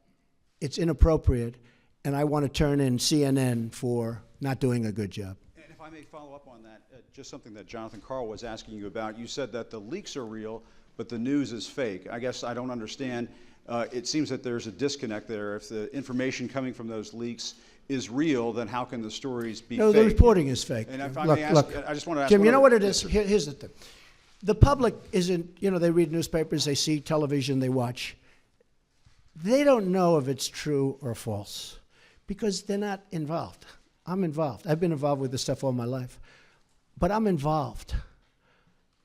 it's inappropriate, and I want to turn in CNN for not doing a good job? And I may follow up on that, just something that Jonathan Carl was asking you about. You said that the leaks are real, but the news is fake. I guess I don't understand. It seems that there's a disconnect there. If the information coming from those leaks is real, then how can the stories be No, fake? the reporting is fake. And if I Look, may ask, look, I just want to ask Jim, one you know other- what it Yes, is? sir. Here's the thing. The public isn't, they read newspapers, they see television, they watch. They don't know if it's true or false because they're not involved. I'm involved. I've been involved with this stuff all my life, but I'm involved.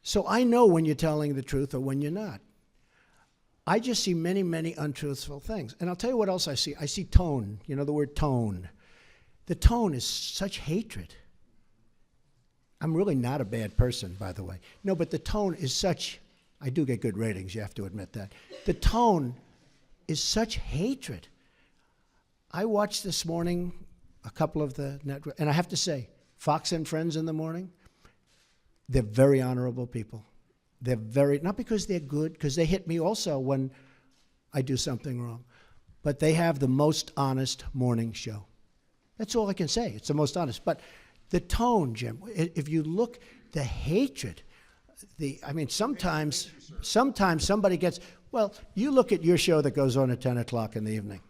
So I know when you're telling the truth or when you're not. I just see many, many untruthful things. And I'll tell you what else I see. I see tone, the word tone. The tone is such hatred. I'm really not a bad person, by the way. No, but the tone is such, I do get good ratings, you have to admit that. The tone is such hatred. I watched this morning a couple of the network, and I have to say, Fox and Friends in the morning, they're very honorable people. They're very, not because they're good, because they hit me also when I do something wrong, but they have the most honest morning show. That's all I can say. It's the most honest. But the tone, Jim, if you look, the hatred, sometimes somebody gets, well, you look at your show that goes on at 10 o'clock in the evening.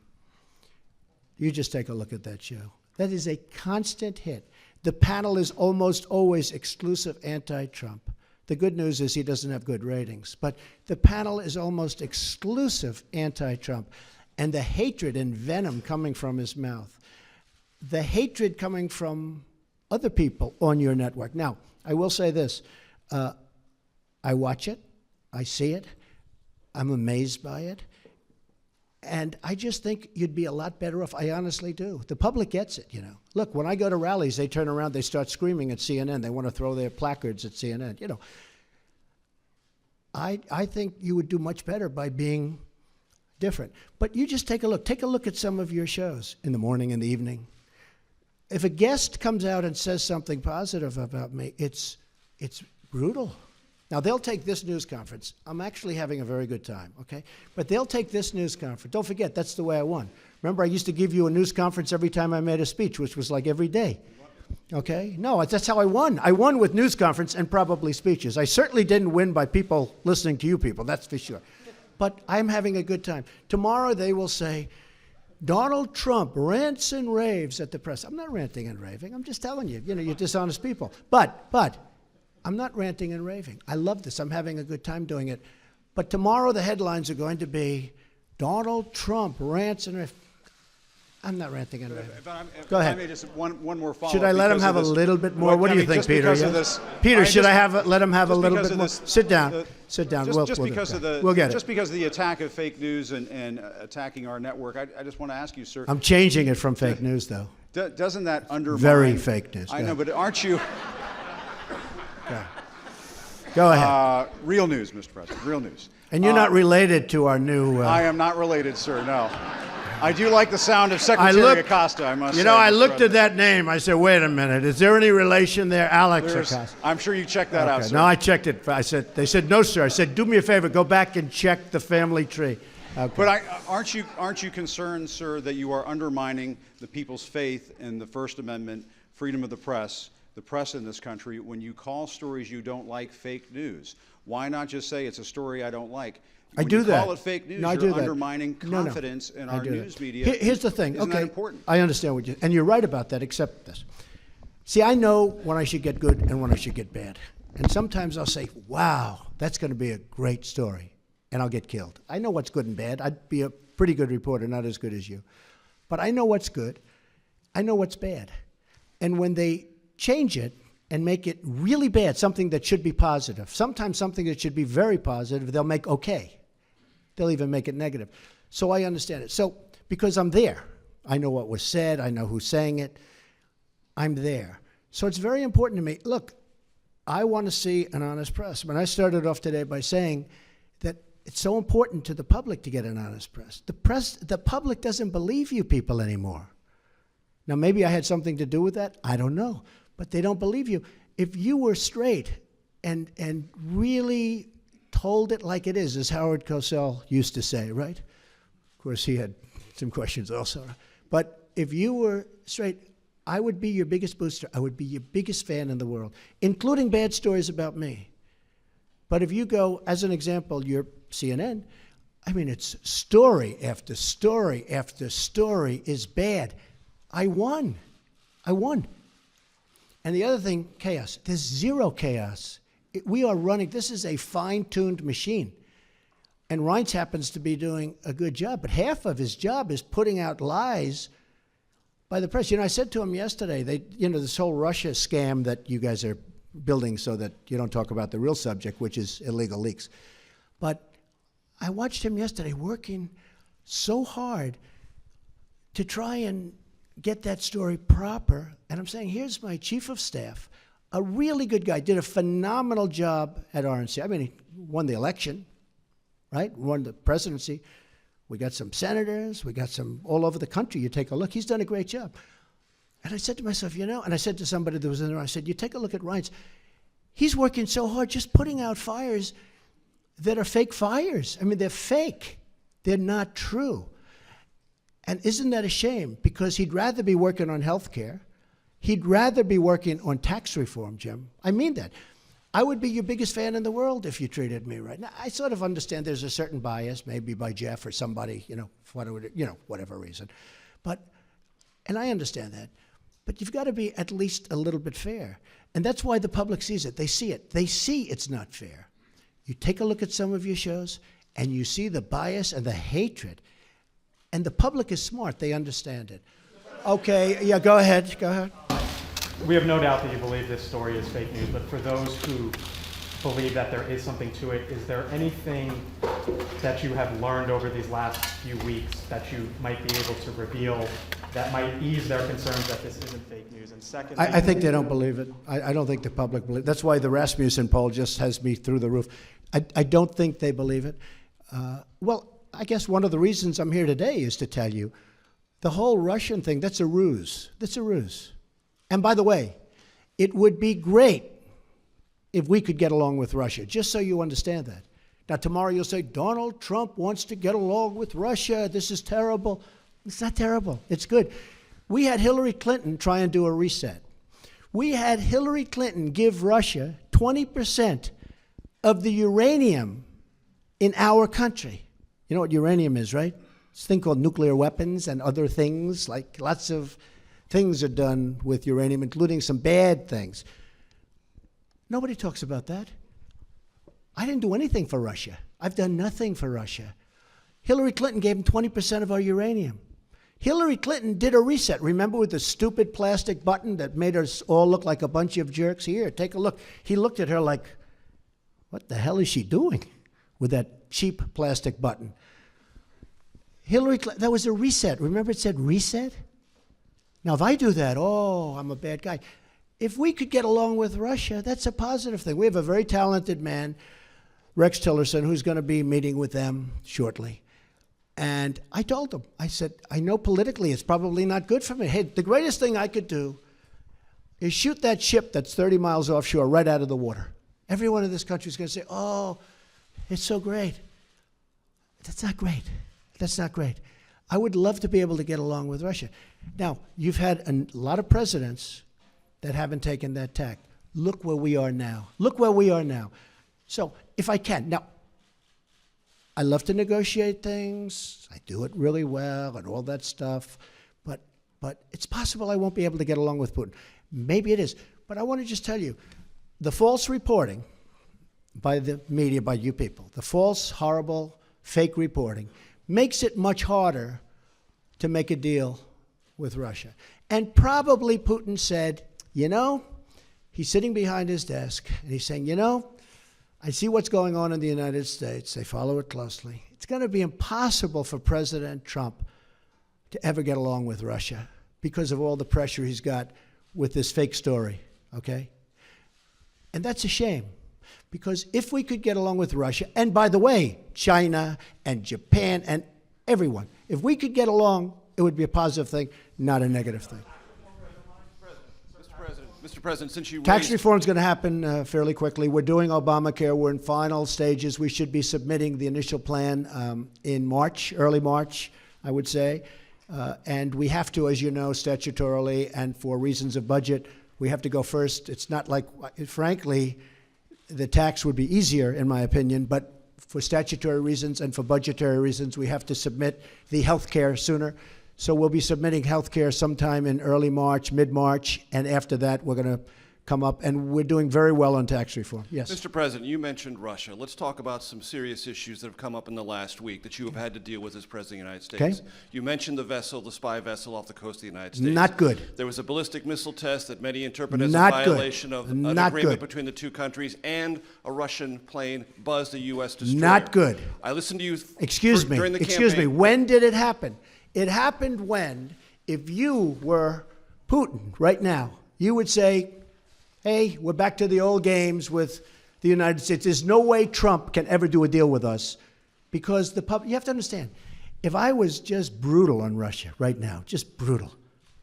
You just take a look at that show. That is a constant hit. The panel is almost always exclusive anti-Trump. The good news is he doesn't have good ratings. But the panel is almost exclusive anti-Trump. And the hatred and venom coming from his mouth, the hatred coming from other people on your network. Now, I will say this. I watch it. I see it. I'm amazed by it. And I just think you'd be a lot better off. I honestly do. The public gets it, Look, when I go to rallies, they turn around, they start screaming at CNN. They want to throw their placards at CNN. I think you would do much better by being different. But you just take a look. Take a look at some of your shows in the morning and the evening. If a guest comes out and says something positive about me, it's brutal. Now, they'll take this news conference. I'm actually having a very good time, okay? But they'll take this news conference. Don't forget, that's the way I won. Remember, I used to give you a news conference every time I made a speech, which was like every day, okay? No, that's how I won. I won with news conference and probably speeches. I certainly didn't win by people listening to you people, that's for sure. But I'm having a good time. Tomorrow they will say, Donald Trump rants and raves at the press. I'm not ranting and raving. I'm just telling you, you're dishonest people. But I'm not ranting and raving. I love this. I'm having a good time doing it. But tomorrow the headlines are going to be Donald Trump rants and raves. I'm not ranting and raving. Go ahead. I may just one more follow-up. Should I let him have a little bit more? What do you think, Peter? Peter, should I let him have a little bit more? Sit down. Sit down. Just because of the we'll get it. Just because of the attack of fake news and attacking our network, I just want to ask you, sir. I'm changing it from fake news, though. Doesn't that undermine? Very fake news. I know, but aren't you? Go ahead. Real news, Mr. President. Real news. And you're not related to our new. I am not related, sir. No. I do like the sound of Secretary Acosta, I must say. I looked at that name. I said, wait a minute. Is there any relation there? Alex Acosta. I'm sure you checked that out, sir. No, I checked it. They said, no, sir. I said, do me a favor. Go back and check the family tree. Okay. But aren't you concerned, sir, that you are undermining the people's faith in the First Amendment, freedom of the press in this country, when you call stories you don't like fake news? Why not just say it's a story I don't like? I do that. When you call it fake news, you're undermining No. confidence in our news that. media. Here's the thing. Isn't Okay, that important? I understand and you're right about that, except this. See, I know when I should get good and when I should get bad. And sometimes I'll say, wow, that's going to be a great story, and I'll get killed. I know what's good and bad. I'd be a pretty good reporter, not as good as you. But I know what's good. I know what's bad. And when they change it and make it really bad, something that should be positive, sometimes something that should be very positive, they'll make okay. They'll even make it negative. So I understand it. So because I'm there, I know what was said, I know who's saying it, I'm there. So it's very important to me. Look, I want to see an honest press. When I started off today by saying that it's so important to the public to get an honest press. The public doesn't believe you people anymore. Now, maybe I had something to do with that. I don't know. But they don't believe you. If you were straight and really told it like it is, as Howard Cosell used to say, right? Of course, he had some questions also. But if you were straight, I would be your biggest booster. I would be your biggest fan in the world, including bad stories about me. But if you go, as an example, your CNN, I mean, it's story after story after story is bad. I won. And the other thing, chaos. There's zero chaos. We are running, this is a fine-tuned machine. And Reince happens to be doing a good job, but half of his job is putting out lies by the press. You know, I said to him yesterday, this whole Russia scam that you guys are building so that you don't talk about the real subject, which is illegal leaks. But I watched him yesterday working so hard to try and get that story proper. And I'm saying, here's my chief of staff, a really good guy, did a phenomenal job at RNC. I mean, he won the election, right? Won the presidency. We got some senators. We got some all over the country. You take a look. He's done a great job. And I said to myself, and I said to somebody that was in there, I said, you take a look at Reince. He's working so hard just putting out fires that are fake fires. I mean, they're fake. They're not true. And isn't that a shame? Because he'd rather be working on health care. He'd rather be working on tax reform, Jim. I mean that. I would be your biggest fan in the world if you treated me right. Now, I sort of understand there's a certain bias, maybe by Jeff or somebody, for whatever reason. And I understand that. But you've got to be at least a little bit fair. And that's why the public sees it. They see it. They see it's not fair. You take a look at some of your shows, and you see the bias and the hatred. And the public is smart. They understand it. Okay, yeah, go ahead. We have no doubt that you believe this story is fake news, but for those who believe that there is something to it, is there anything that you have learned over these last few weeks that you might be able to reveal that might ease their concerns that this isn't fake news? And secondly, I think they don't believe it. I don't think the public believes it. That's why the Rasmussen poll just has me through the roof. I don't think they believe it. Well, I guess one of the reasons I'm here today is to tell you the whole Russian thing, that's a ruse. That's a ruse. And by the way, it would be great if we could get along with Russia, just so you understand that. Now, tomorrow you'll say, Donald Trump wants to get along with Russia. This is terrible. It's not terrible. It's good. We had Hillary Clinton try and do a reset. We had Hillary Clinton give Russia 20% of the uranium in our country. You know what uranium is, right? It's a thing called nuclear weapons and other things, like lots of things are done with uranium, including some bad things. Nobody talks about that. I didn't do anything for Russia. I've done nothing for Russia. Hillary Clinton gave them 20% of our uranium. Hillary Clinton did a reset. Remember with the stupid plastic button that made us all look like a bunch of jerks? Here, take a look. He looked at her like, what the hell is she doing with that cheap plastic button? Hillary Clinton, that was a reset. Remember it said reset? Now, if I do that, I'm a bad guy. If we could get along with Russia, that's a positive thing. We have a very talented man, Rex Tillerson, who's going to be meeting with them shortly. And I told him, I said, I know politically it's probably not good for me. Hey, the greatest thing I could do is shoot that ship that's 30 miles offshore right out of the water. Everyone in this country is going to say, oh, it's so great. That's not great. That's not great. I would love to be able to get along with Russia. Now, you've had a lot of presidents that haven't taken that tack. Look where we are now. Look where we are now. So, if I can. Now, I love to negotiate things. I do it really well and all that stuff. But it's possible I won't be able to get along with Putin. Maybe it is. But I want to just tell you, the false reporting by the media, by you people, the false, horrible, fake reporting, makes it much harder to make a deal with Russia. And probably Putin said, he's sitting behind his desk, and he's saying, I see what's going on in the United States. They follow it closely. It's going to be impossible for President Trump to ever get along with Russia because of all the pressure he's got with this fake story, okay? And that's a shame. Because if we could get along with Russia, and by the way, China and Japan and everyone, if we could get along, it would be a positive thing, not a negative thing. Mr. President, since you Tax raised... reform is going to happen fairly quickly. We're doing Obamacare. We're in final stages. We should be submitting the initial plan in March, early March, I would say. And we have to, as you know, statutorily and for reasons of budget, we have to go first. It's not like, frankly, the tax would be easier, in my opinion, but for statutory reasons and for budgetary reasons, we have to submit the health care sooner. So we'll be submitting health care sometime in early March, mid-March, and after that, we're going to come up, and we're doing very well on tax reform. Yes. Mr. President, you mentioned Russia. Let's talk about some serious issues that have come up in the last week that you have had to deal with as President of the United States. Okay. You mentioned the vessel, the spy vessel off the coast of the United States. Not good. There was a ballistic missile test that many interpret as Not a good. violation of an Not agreement good. between the two countries, and a Russian plane buzzed a U.S. destroyer. Not good. I listened to you Excuse during the me. campaign. When did it happen? It happened when, if you were Putin right now, you would say, hey, we're back to the old games with the United States. There's no way Trump can ever do a deal with us because the public, you have to understand, if I was just brutal on Russia right now, just brutal,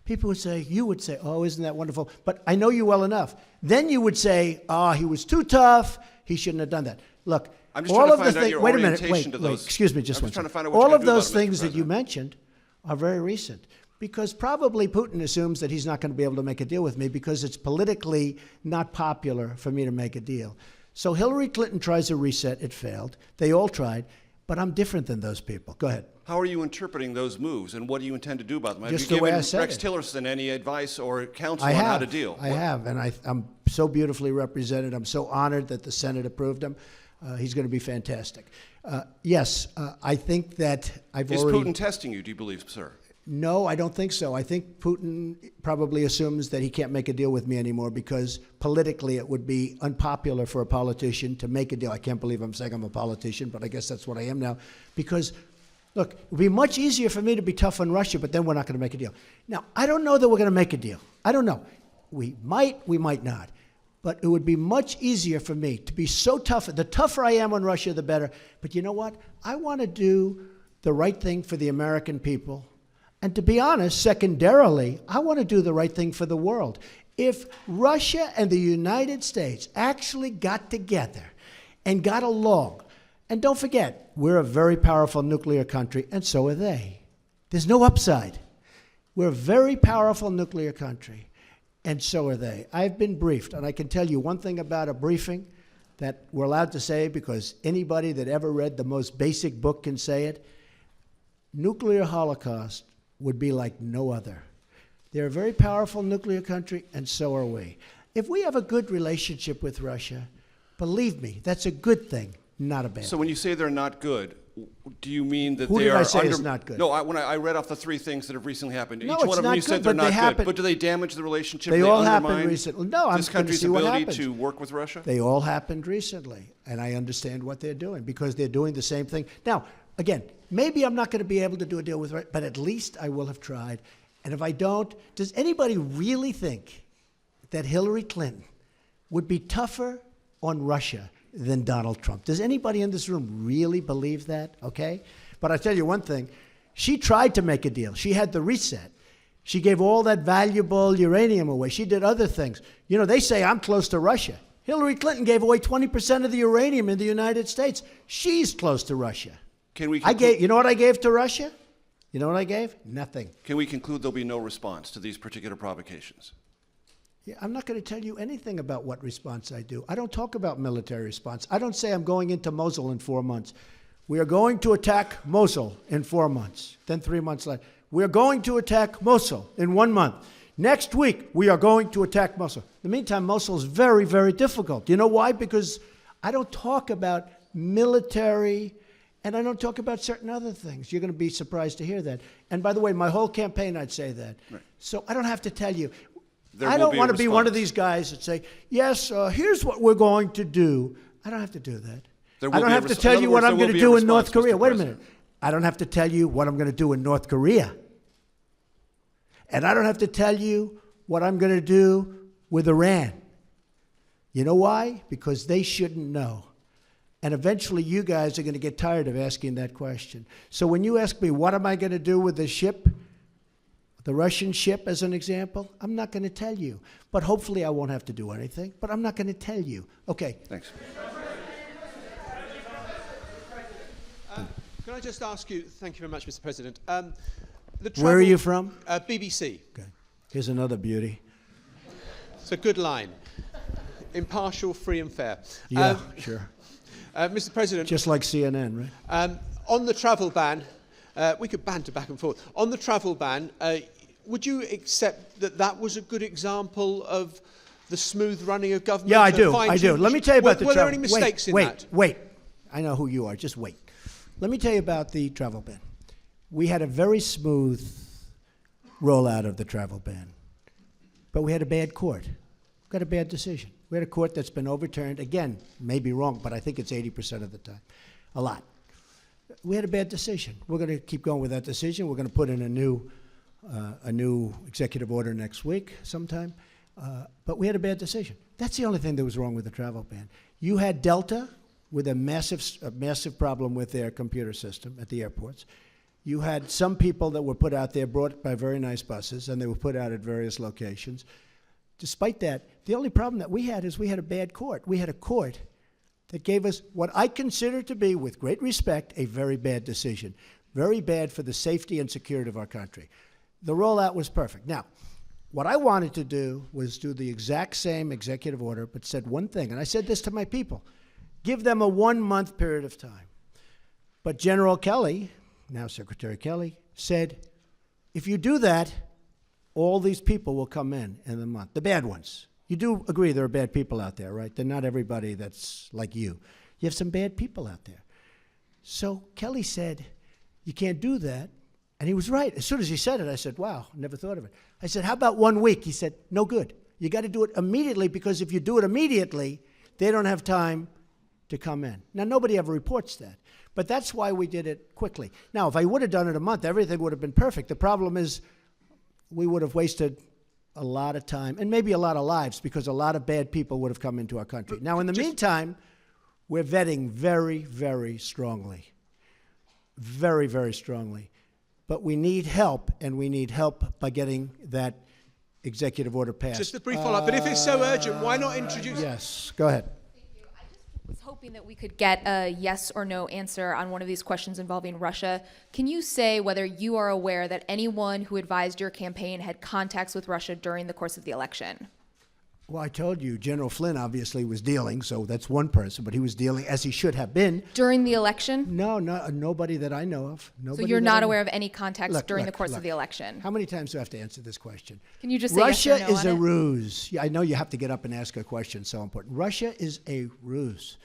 people would say, you would say, oh, isn't that wonderful? But I know you well enough. Then you would say, oh, he was too tough. He shouldn't have done that. Look, I'm just all trying to of the find out things, your wait a minute, orientation to wait, those. excuse me just I'm one just trying to second. find out what you're All gonna of do about those it, Mr. things that you President. mentioned are very recent because probably Putin assumes that he's not going to be able to make a deal with me because it's politically not popular for me to make a deal. So Hillary Clinton tries a reset. It failed. They all tried. But I'm different than those people. Go ahead. How are you interpreting those moves, and what do you intend to do about them? Have Just you the way given I said Rex it. Tillerson any advice or counsel I on have. how to deal? I have, and I'm so beautifully represented. I'm so honored that the Senate approved him. He's going to be fantastic. Yes, I think that I've Is already... Putin testing you, do you believe, sir? No, I don't think so. I think Putin probably assumes that he can't make a deal with me anymore because politically it would be unpopular for a politician to make a deal. I can't believe I'm saying I'm a politician, but I guess that's what I am now. Because, look, it would be much easier for me to be tough on Russia, but then we're not going to make a deal. Now, I don't know that we're going to make a deal. I don't know. We might not. But it would be much easier for me to be so tough. The tougher I am on Russia, the better. But you know what? I want to do the right thing for the American people. And to be honest, secondarily, I want to do the right thing for the world. If Russia and the United States actually got together and got along, and don't forget, we're a very powerful nuclear country, and so are they. There's no upside. We're a very powerful nuclear country, and so are they. I've been briefed, and I can tell you one thing about a briefing that we're allowed to say because anybody that ever read the most basic book can say it. Nuclear holocaust would be like no other. They're a very powerful nuclear country, and so are we. If we have a good relationship with Russia, believe me, that's a good thing, not a bad So thing. when you say they're not good, do you mean that Who they did are I say under... is not good? No, when I read off the three things that have recently happened. No, Each it's one of them not you said good, they're but they not happen- good. But do they damage the relationship? They Do all happened undermine recently. No, I'm this going to country's see what ability happens. to work with Russia? They all happened recently, and I understand what they're doing because they're doing the same thing. Now, again, maybe I'm not going to be able to do a deal with Russia, but at least I will have tried. And if I don't, does anybody really think that Hillary Clinton would be tougher on Russia than Donald Trump? Does anybody in this room really believe that? Okay? But I tell you one thing, she tried to make a deal. She had the reset. She gave all that valuable uranium away. She did other things. You know, they say I'm close to Russia. Hillary Clinton gave away 20% of the uranium in the United States. She's close to Russia. Can we You know what I gave to Russia? You know what I gave? Nothing. Can we conclude there'll be no response to these particular provocations? Yeah, I'm not going to tell you anything about what response I do. I don't talk about military response. I don't say I'm going into Mosul in 4 months. We are going to attack Mosul in 4 months. Then 3 months later, we are going to attack Mosul in 1 month. Next week, we are going to attack Mosul. In the meantime, Mosul is very, very difficult. You know why? Because I don't talk about military, and I don't talk about certain other things. You're going to be surprised to hear that. And by the way, my whole campaign, I'd say that. Right. So I don't have to tell you. There I will don't be a want to be one of response. these guys that say, yes, here's what we're going to do. I don't have to do that. There I will don't be a have to res- tell in other you what words, I'm there going will to be a do in North response, Korea. Mr. Wait a President. minute. I don't have to tell you what I'm going to do in North Korea. And I don't have to tell you what I'm going to do with Iran. You know why? Because they shouldn't know. And eventually you guys are going to get tired of asking that question. So when you ask me, what am I going to do with the ship, the Russian ship as an example, I'm not going to tell you. But hopefully I won't have to do anything. But I'm not going to tell you. Okay. Thanks. Can I just ask you, thank you very much, Mr. President. Where are you from? BBC. Okay. Here's another beauty. It's a good line. Impartial, free and fair. Yeah, sure. Mr. President, Just like CNN, right? on the travel ban, we could banter back and forth. On the travel ban, would you accept that that was a good example of the smooth running of government? Yeah, I do. Let me tell you about the travel. Were there any mistakes in that? Wait. I know who you are. Just wait. Let me tell you about the travel ban. We had a very smooth rollout of the travel ban, but we had a bad court. We got a bad decision. We had a court that's been overturned. Again, maybe wrong, but I think it's 80% of the time. A lot. We had a bad decision. We're going to keep going with that decision. We're going to put in a new executive order next week sometime. But we had a bad decision. That's the only thing that was wrong with the travel ban. You had Delta with a massive problem with their computer system at the airports. You had some people that were put out there, brought by very nice buses, and they were put out at various locations. Despite that, the only problem that we had is we had a bad court. We had a court that gave us what I consider to be, with great respect, a very bad decision. Very bad for the safety and security of our country. The rollout was perfect. Now, what I wanted to do was do the exact same executive order, but said one thing, and I said this to my people: give them a 1-month period of time. But General Kelly, now Secretary Kelly, said, if you do that, all these people will come in the month, the bad ones. You do agree there are bad people out there, right? They're not everybody that's like you. You have some bad people out there. So Kelly said, you can't do that. And he was right. As soon as he said it, I said, wow, never thought of it. I said, how about 1 week? He said, no good. You got to do it immediately, because if you do it immediately, they don't have time to come in. Now, nobody ever reports that. But that's why we did it quickly. Now, if I would have done it a month, everything would have been perfect. The problem is we would have wasted a lot of time and maybe a lot of lives, because a lot of bad people would have come into our country. Now, in the meantime, we're vetting very, very strongly. Very, very strongly. But we need help, and we need help by getting that executive order passed. Just a brief follow-up, but if it's so urgent, why not introduce... Yes, go ahead. I was hoping that we could get a yes or no answer on one of these questions involving Russia. Can you say whether you are aware that anyone who advised your campaign had contacts with Russia during the course of the election? Well, I told you, General Flynn obviously was dealing, so that's one person, but he was dealing as he should have been. During the election? No, nobody that I know of. So you're not aware of any contacts during the course of the election? How many times do I have to answer this question? Can you just say Russia yes or no is on a it? ruse. Yeah, I know you have to get up and ask a question, so important. Russia is a ruse.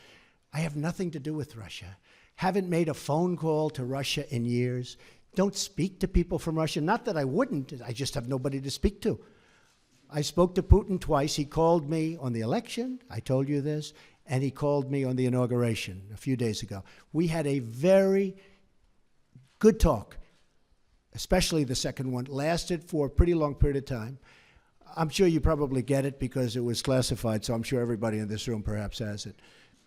I have nothing to do with Russia. Haven't made a phone call to Russia in years. Don't speak to people from Russia. Not that I wouldn't. I just have nobody to speak to. I spoke to Putin twice. He called me on the election. I told you this. And he called me on the inauguration a few days ago. We had a very good talk, especially the second one. Lasted for a pretty long period of time. I'm sure you probably get it because it was classified, so I'm sure everybody in this room perhaps has it.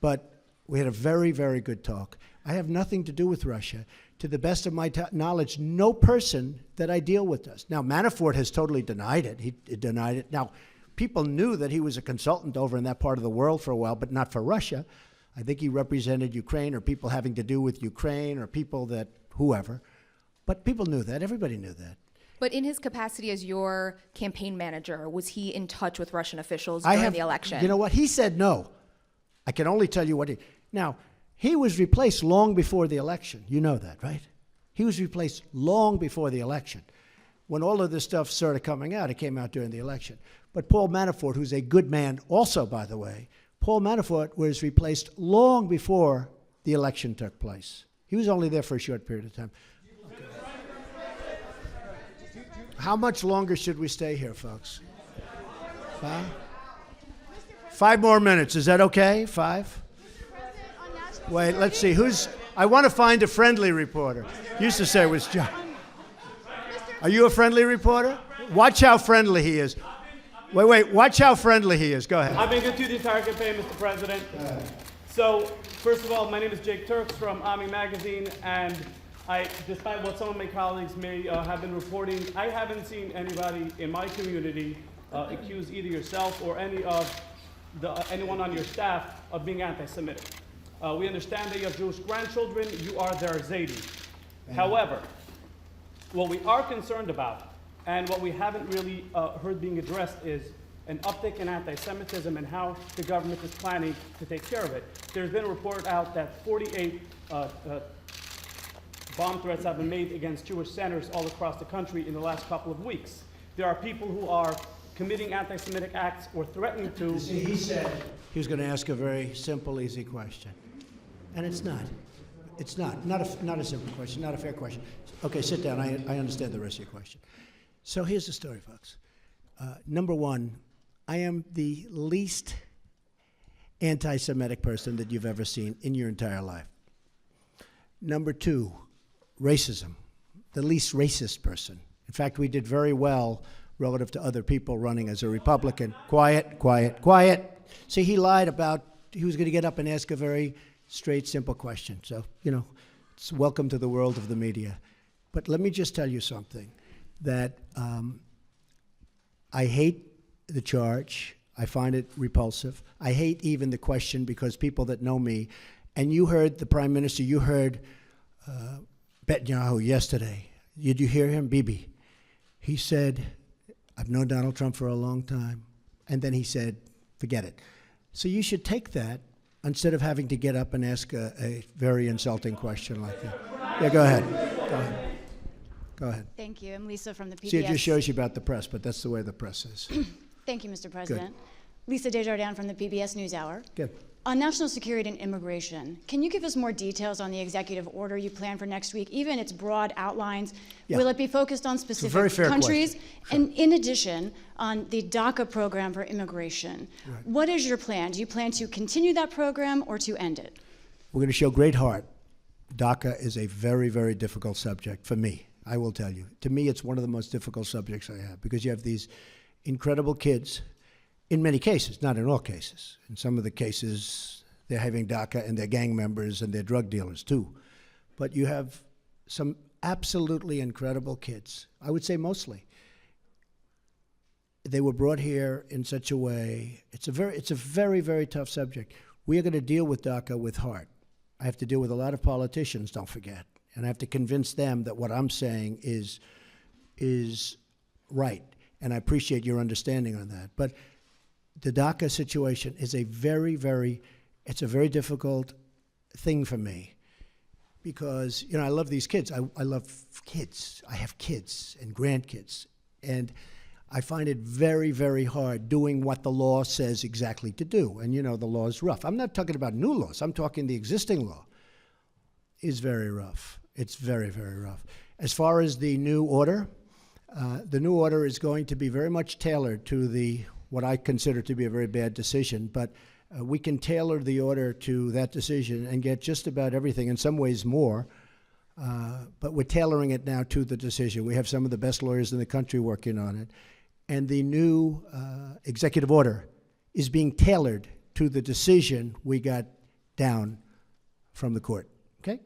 But we had a very, very good talk. I have nothing to do with Russia. To the best of my knowledge, no person that I deal with does. Now, Manafort has totally denied it. He denied it. Now, people knew that he was a consultant over in that part of the world for a while, but not for Russia. I think he represented Ukraine or people having to do with Ukraine or people that, whoever. But people knew that. Everybody knew that. But in his capacity as your campaign manager, was he in touch with Russian officials during the election? You know what? He said no. I can only tell you what he... Now, he was replaced long before the election. You know that, right? He was replaced long before the election. When all of this stuff started coming out, it came out during the election. But Paul Manafort, who's a good man also, by the way, Paul Manafort was replaced long before the election took place. He was only there for a short period of time. Okay. How much longer should we stay here, folks? 5 more minutes. Is that okay? 5? Wait, let's see. I want to find a friendly reporter. Used to say it was John. Are you a friendly reporter? Watch how friendly he is. Wait. Watch how friendly he is. Go ahead. I've been good to the entire campaign, Mr. President. So, first of all, my name is Jake Turks from Army Magazine, and despite what some of my colleagues may have been reporting, I haven't seen anybody in my community accuse either yourself or anyone on your staff of being anti-Semitic. We understand that you have Jewish grandchildren. You are their Zaidi. However, What we are concerned about, and what we haven't really heard being addressed, is an uptick in anti-Semitism and how the government is planning to take care of it. There's been a report out that 48 bomb threats have been made against Jewish centers all across the country in the last couple of weeks. There are people who are committing anti-Semitic acts or threatening to. You see, he said he was going to ask a very simple, easy question. And it's not. It's not. Not a simple question, not a fair question. Okay, sit down. I understand the rest of your question. So here's the story, folks. Number one, I am the least anti-Semitic person that you've ever seen in your entire life. Number two, racism, the least racist person. In fact, we did very well relative to other people running as a Republican. Quiet, quiet, quiet. See, he lied about, he was going to get up and ask a very straight, simple question. So, it's welcome to the world of the media. But let me just tell you something, that I hate the charge. I find it repulsive. I hate even the question, because people that know me, and you heard the Prime Minister, you heard Netanyahu yesterday. Did you hear him? Bibi. He said, I've known Donald Trump for a long time. And then he said, forget it. So you should take that instead of having to get up and ask a very insulting question like that. Yeah, go ahead. Go ahead. Go ahead. Thank you. I'm Lisa from the PBS. See, it just shows you about the press, but that's the way the press is. Thank you, Mr. President. Lisa Desjardins from the PBS NewsHour. Good. On national security and immigration, can you give us more details on the executive order you plan for next week, even its broad outlines? Yeah. Will it be focused on specific very fair countries? question. And in addition, on the DACA program for immigration, Right. what is your plan? Do you plan to continue that program or to end it? We're going to show great heart. DACA is a very, very difficult subject for me, I will tell you. To me, it's one of the most difficult subjects I have, because you have these incredible kids, in many cases, not in all cases. In some of the cases, they're having DACA and they're gang members and they're drug dealers too. But you have some absolutely incredible kids, I would say mostly. They were brought here in such a way, it's a very, very tough subject. We are going to deal with DACA with heart. I have to deal with a lot of politicians, don't forget. And I have to convince them that what I'm saying is right. And I appreciate your understanding on that. But the DACA situation is a very, it's a very difficult thing for me, because, I love these kids. I love kids. I have kids and grandkids. And I find it very, very hard doing what the law says exactly to do. And, the law is rough. I'm not talking about new laws. I'm talking the existing law is very rough. It's very, very rough. As far as the new order is going to be very much tailored to what I consider to be a very bad decision, but we can tailor the order to that decision and get just about everything, in some ways more, but we're tailoring it now to the decision. We have some of the best lawyers in the country working on it, and the new executive order is being tailored to the decision we got down from the court. Okay?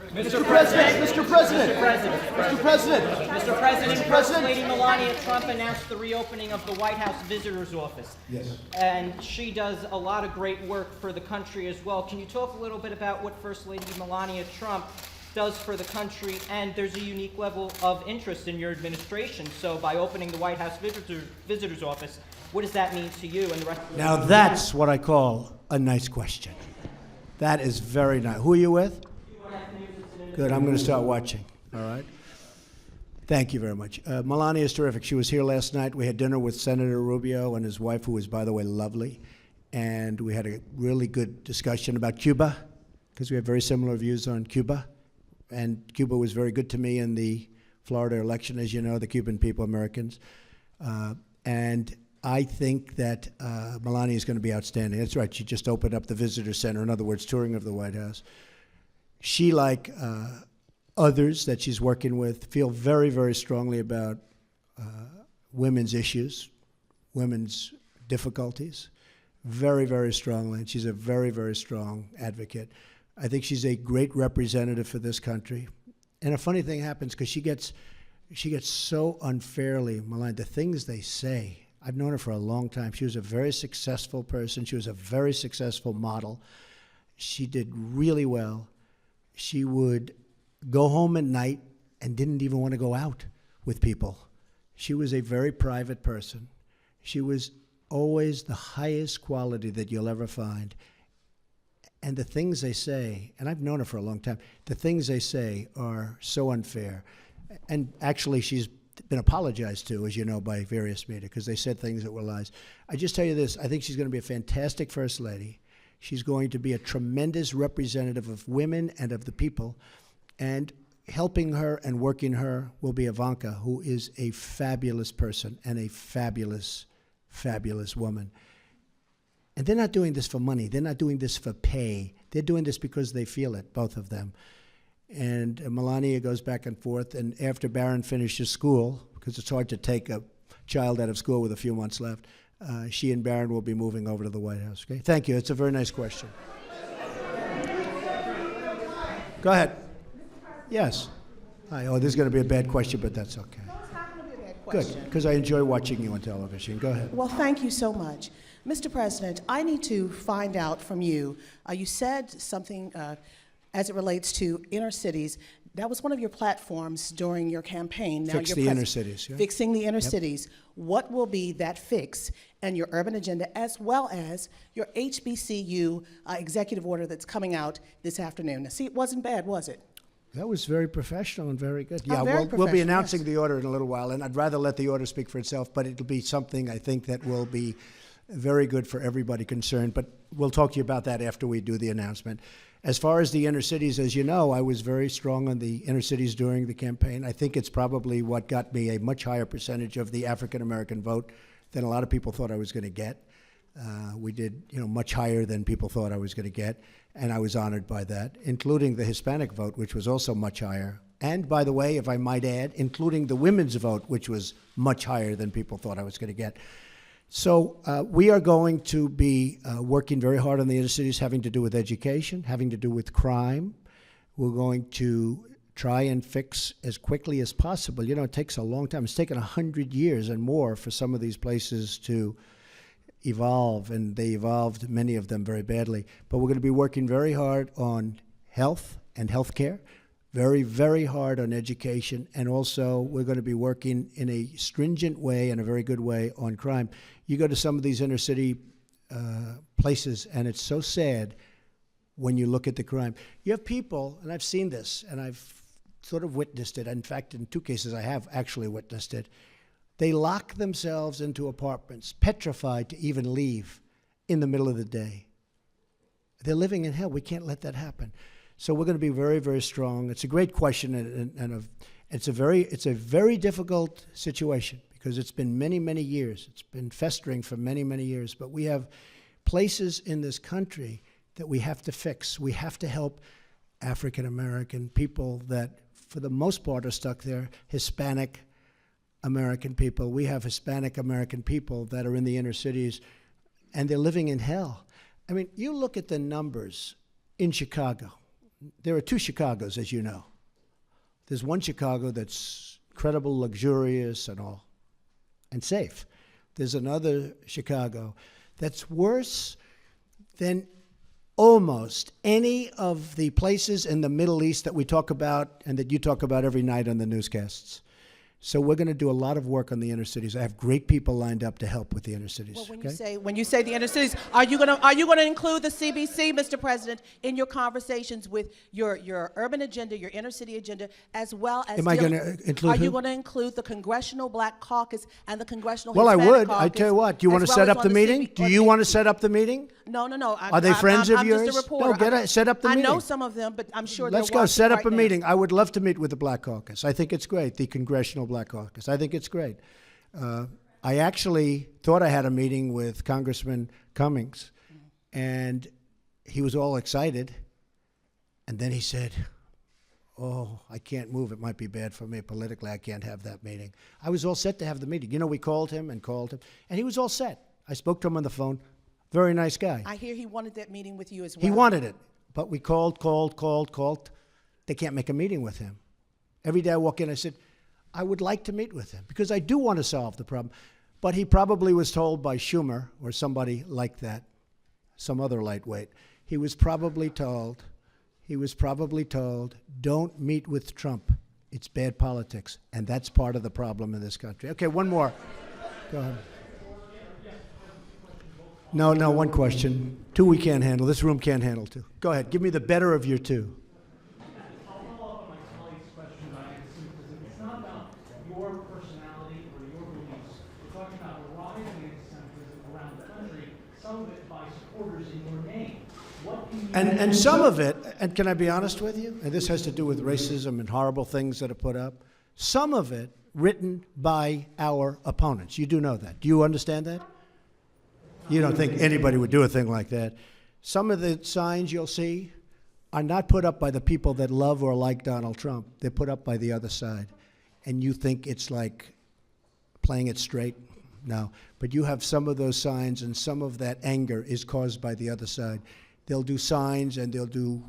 Mr. President, Mr. President, Mr. President, Mr. President, Mr. President, Mr. President. Lady Melania Trump announced the reopening of the White House Visitor's Office. Yes. And she does a lot of great work for the country as well. Can you talk a little bit about what First Lady Melania Trump does for the country? And there's a unique level of interest in your administration. So by opening the White House Visitor's Office, what does that mean to you and the rest of the Now that's what I call a nice question. That is very nice. Who are you with? Good, I'm going to start watching, all right? Thank you very much. Melania is terrific. She was here last night. We had dinner with Senator Rubio and his wife, who is, by the way, lovely. And we had a really good discussion about Cuba, because we have very similar views on Cuba. And Cuba was very good to me in the Florida election, as you know, the Cuban people, Americans. And I think that Melania is going to be outstanding. That's right. She just opened up the visitor center, in other words, touring of the White House. She, like others that she's working with, feel very, very strongly about women's issues, women's difficulties, very, very strongly. And she's a very, very strong advocate. I think she's a great representative for this country. And a funny thing happens, because she gets so unfairly maligned. The things they say, I've known her for a long time. She was a very successful person. She was a very successful model. She did really well. She would go home at night and didn't even want to go out with people. She was a very private person. She was always the highest quality that you'll ever find. And the things they say, and I've known her for a long time, the things they say are so unfair. And actually, she's been apologized to, as you know, by various media, because they said things that were lies. I just tell you this, I think she's going to be a fantastic First Lady. She's going to be a tremendous representative of women and of the people. And helping her and working her will be Ivanka, who is a fabulous person and a fabulous, fabulous woman. And they're not doing this for money. They're not doing this for pay. They're doing this because they feel it, both of them. And Melania goes back and forth. And after Barron finishes school, because it's hard to take a child out of school with a few months left, she and Barron will be moving over to the White House. Okay? Thank you. It's a very nice question. Go ahead. Yes. Hi. Oh, this is going to be a bad question, but that's okay. No, it's not going to be a bad Good, question. because I enjoy watching you on television. Go ahead. Well, thank you so much. Mr. President, I need to find out from you, you said something as it relates to inner cities. That was one of your platforms during your campaign. Now Fix you're the inner cities. Yeah? Fixing the inner cities. What will be that fix and your urban agenda, as well as your HBCU executive order that's coming out this afternoon? Now, see, it wasn't bad, was it? That was very professional and very good. Yeah, very we'll be professional, announcing yes. the order in a little while, and I'd rather let the order speak for itself, but it'll be something I think that will be very good for everybody concerned. But we'll talk to you about that after we do the announcement. As far as the inner cities, as you know, I was very strong on the inner cities during the campaign. I think it's probably what got me a much higher percentage of the African-American vote than a lot of people thought I was going to get. We did, much higher than people thought I was going to get, and I was honored by that, including the Hispanic vote, which was also much higher. And by the way, if I might add, including the women's vote, which was much higher than people thought I was going to get. So we are going to be working very hard on the inner cities, having to do with education, having to do with crime. We're going to try and fix as quickly as possible. It takes a long time. It's taken 100 years and more for some of these places to evolve, and they evolved, many of them, very badly. But we're going to be working very hard on health and health care, very, very hard on education, and also we're going to be working in a stringent way and a very good way on crime. You go to some of these inner city places, and it's so sad when you look at the crime. You have people, and I've seen this, and I've sort of witnessed it. In fact, in 2 cases, I have actually witnessed it. They lock themselves into apartments, petrified to even leave in the middle of the day. They're living in hell. We can't let that happen. So we're going to be very, very strong. It's a great question, and it's a very difficult situation because it's been many, many years. It's been festering for many, many years. But we have places in this country that we have to fix. We have to help African American people that, for the most part, are stuck there. Hispanic American people. We have Hispanic American people that are in the inner cities, and they're living in hell. I mean, you look at the numbers in Chicago. There are 2 Chicagos, as you know. There's one Chicago that's incredible, luxurious, and all, and safe. There's another Chicago that's worse than almost any of the places in the Middle East that we talk about and that you talk about every night on the newscasts. So we're going to do a lot of work on the inner cities. I have great people lined up to help with the inner cities. Well, okay? when you say the inner cities, are you going to include the CBC, Mr. President, in your conversations with your urban agenda, your inner city agenda, as well as? Am I going to include? Are who? you going to include the Congressional Black Caucus and the Congressional Well, Hispanic I would. Caucus? I tell you what. Do you want to set up the meeting? Do you want to set up the meeting? No. Are they friends of I'm yours? just a reporter. No, set up the meeting. I know some of them, but I'm sure Let's they're go. watching Set up right a now. meeting. I would love to meet with the Black Caucus. I think it's great, the Congressional Black Caucus. I think it's great. I actually thought I had a meeting with Congressman Cummings, and he was all excited. And then he said, "Oh, I can't move. It might be bad for me politically. I can't have that meeting." I was all set to have the meeting. We called him, and he was all set. I spoke to him on the phone. Very nice guy. I hear he wanted that meeting with you as well. He wanted it, but we called. They can't make a meeting with him. Every day I walk in, I said, I would like to meet with him because I do want to solve the problem. But he probably was told by Schumer or somebody like that, some other lightweight, he was probably told, don't meet with Trump. It's bad politics, and that's part of the problem in this country. Okay, one more. Go ahead. No, one question. Two we can't handle. This room can't handle two. Go ahead. Give me the better of your two. I'll follow up on my colleague's question about anti-Semitism. It's not about your personality or your beliefs. We're talking about a rise in anti-Semitism around the country, some of it by supporters in your name. What can you And some of it, and can I be honest with you? And this has to do with racism and horrible things that are put up. Some of it written by our opponents. You do know that. Do you understand that? You don't think anybody would do a thing like that. Some of the signs you'll see are not put up by the people that love or like Donald Trump. They're put up by the other side. And you think it's like playing it straight? No. But you have some of those signs, and some of that anger is caused by the other side. They'll do signs and they'll do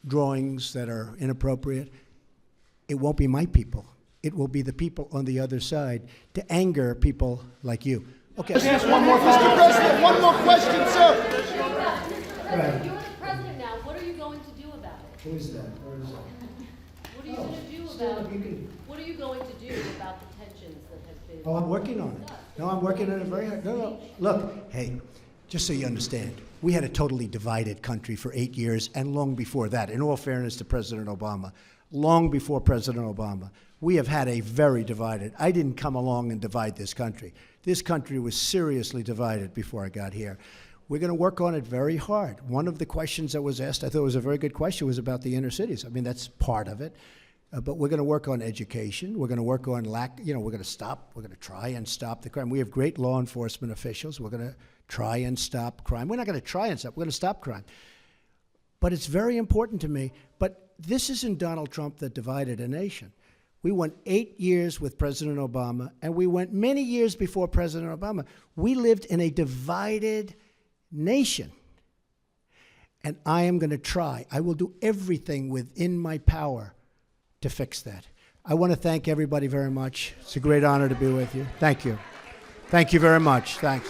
drawings that are inappropriate. It won't be my people. It will be the people on the other side to anger people like you. Okay. Let's ask one more, Mr. President, one more question, sir. You're the president now. What are you going to do about it? Who is that? Where is that? What are you going to do about What are you going to do about the tensions that have been? Oh, I'm working on it. No, I'm working on it very hard. No. Look, hey, just so you understand, we had a totally divided country for 8 years, and long before that, in all fairness to President Obama, long before President Obama, we have had a very divided. I didn't come along and divide this country. This country was seriously divided before I got here. We're going to work on it very hard. One of the questions that was asked, I thought was a very good question, was about the inner cities. I mean, that's part of it. But we're going to work on education. We're going to work on we're going to try and stop the crime. We have great law enforcement officials. We're going to try and stop crime. We're not going to try and stop, we're going to stop crime. But it's very important to me. But this isn't Donald Trump that divided a nation. We went 8 years with President Obama, and we went many years before President Obama. We lived in a divided nation. And I am going to try. I will do everything within my power to fix that. I want to thank everybody very much. It's a great honor to be with you. Thank you. Thank you very much. Thanks.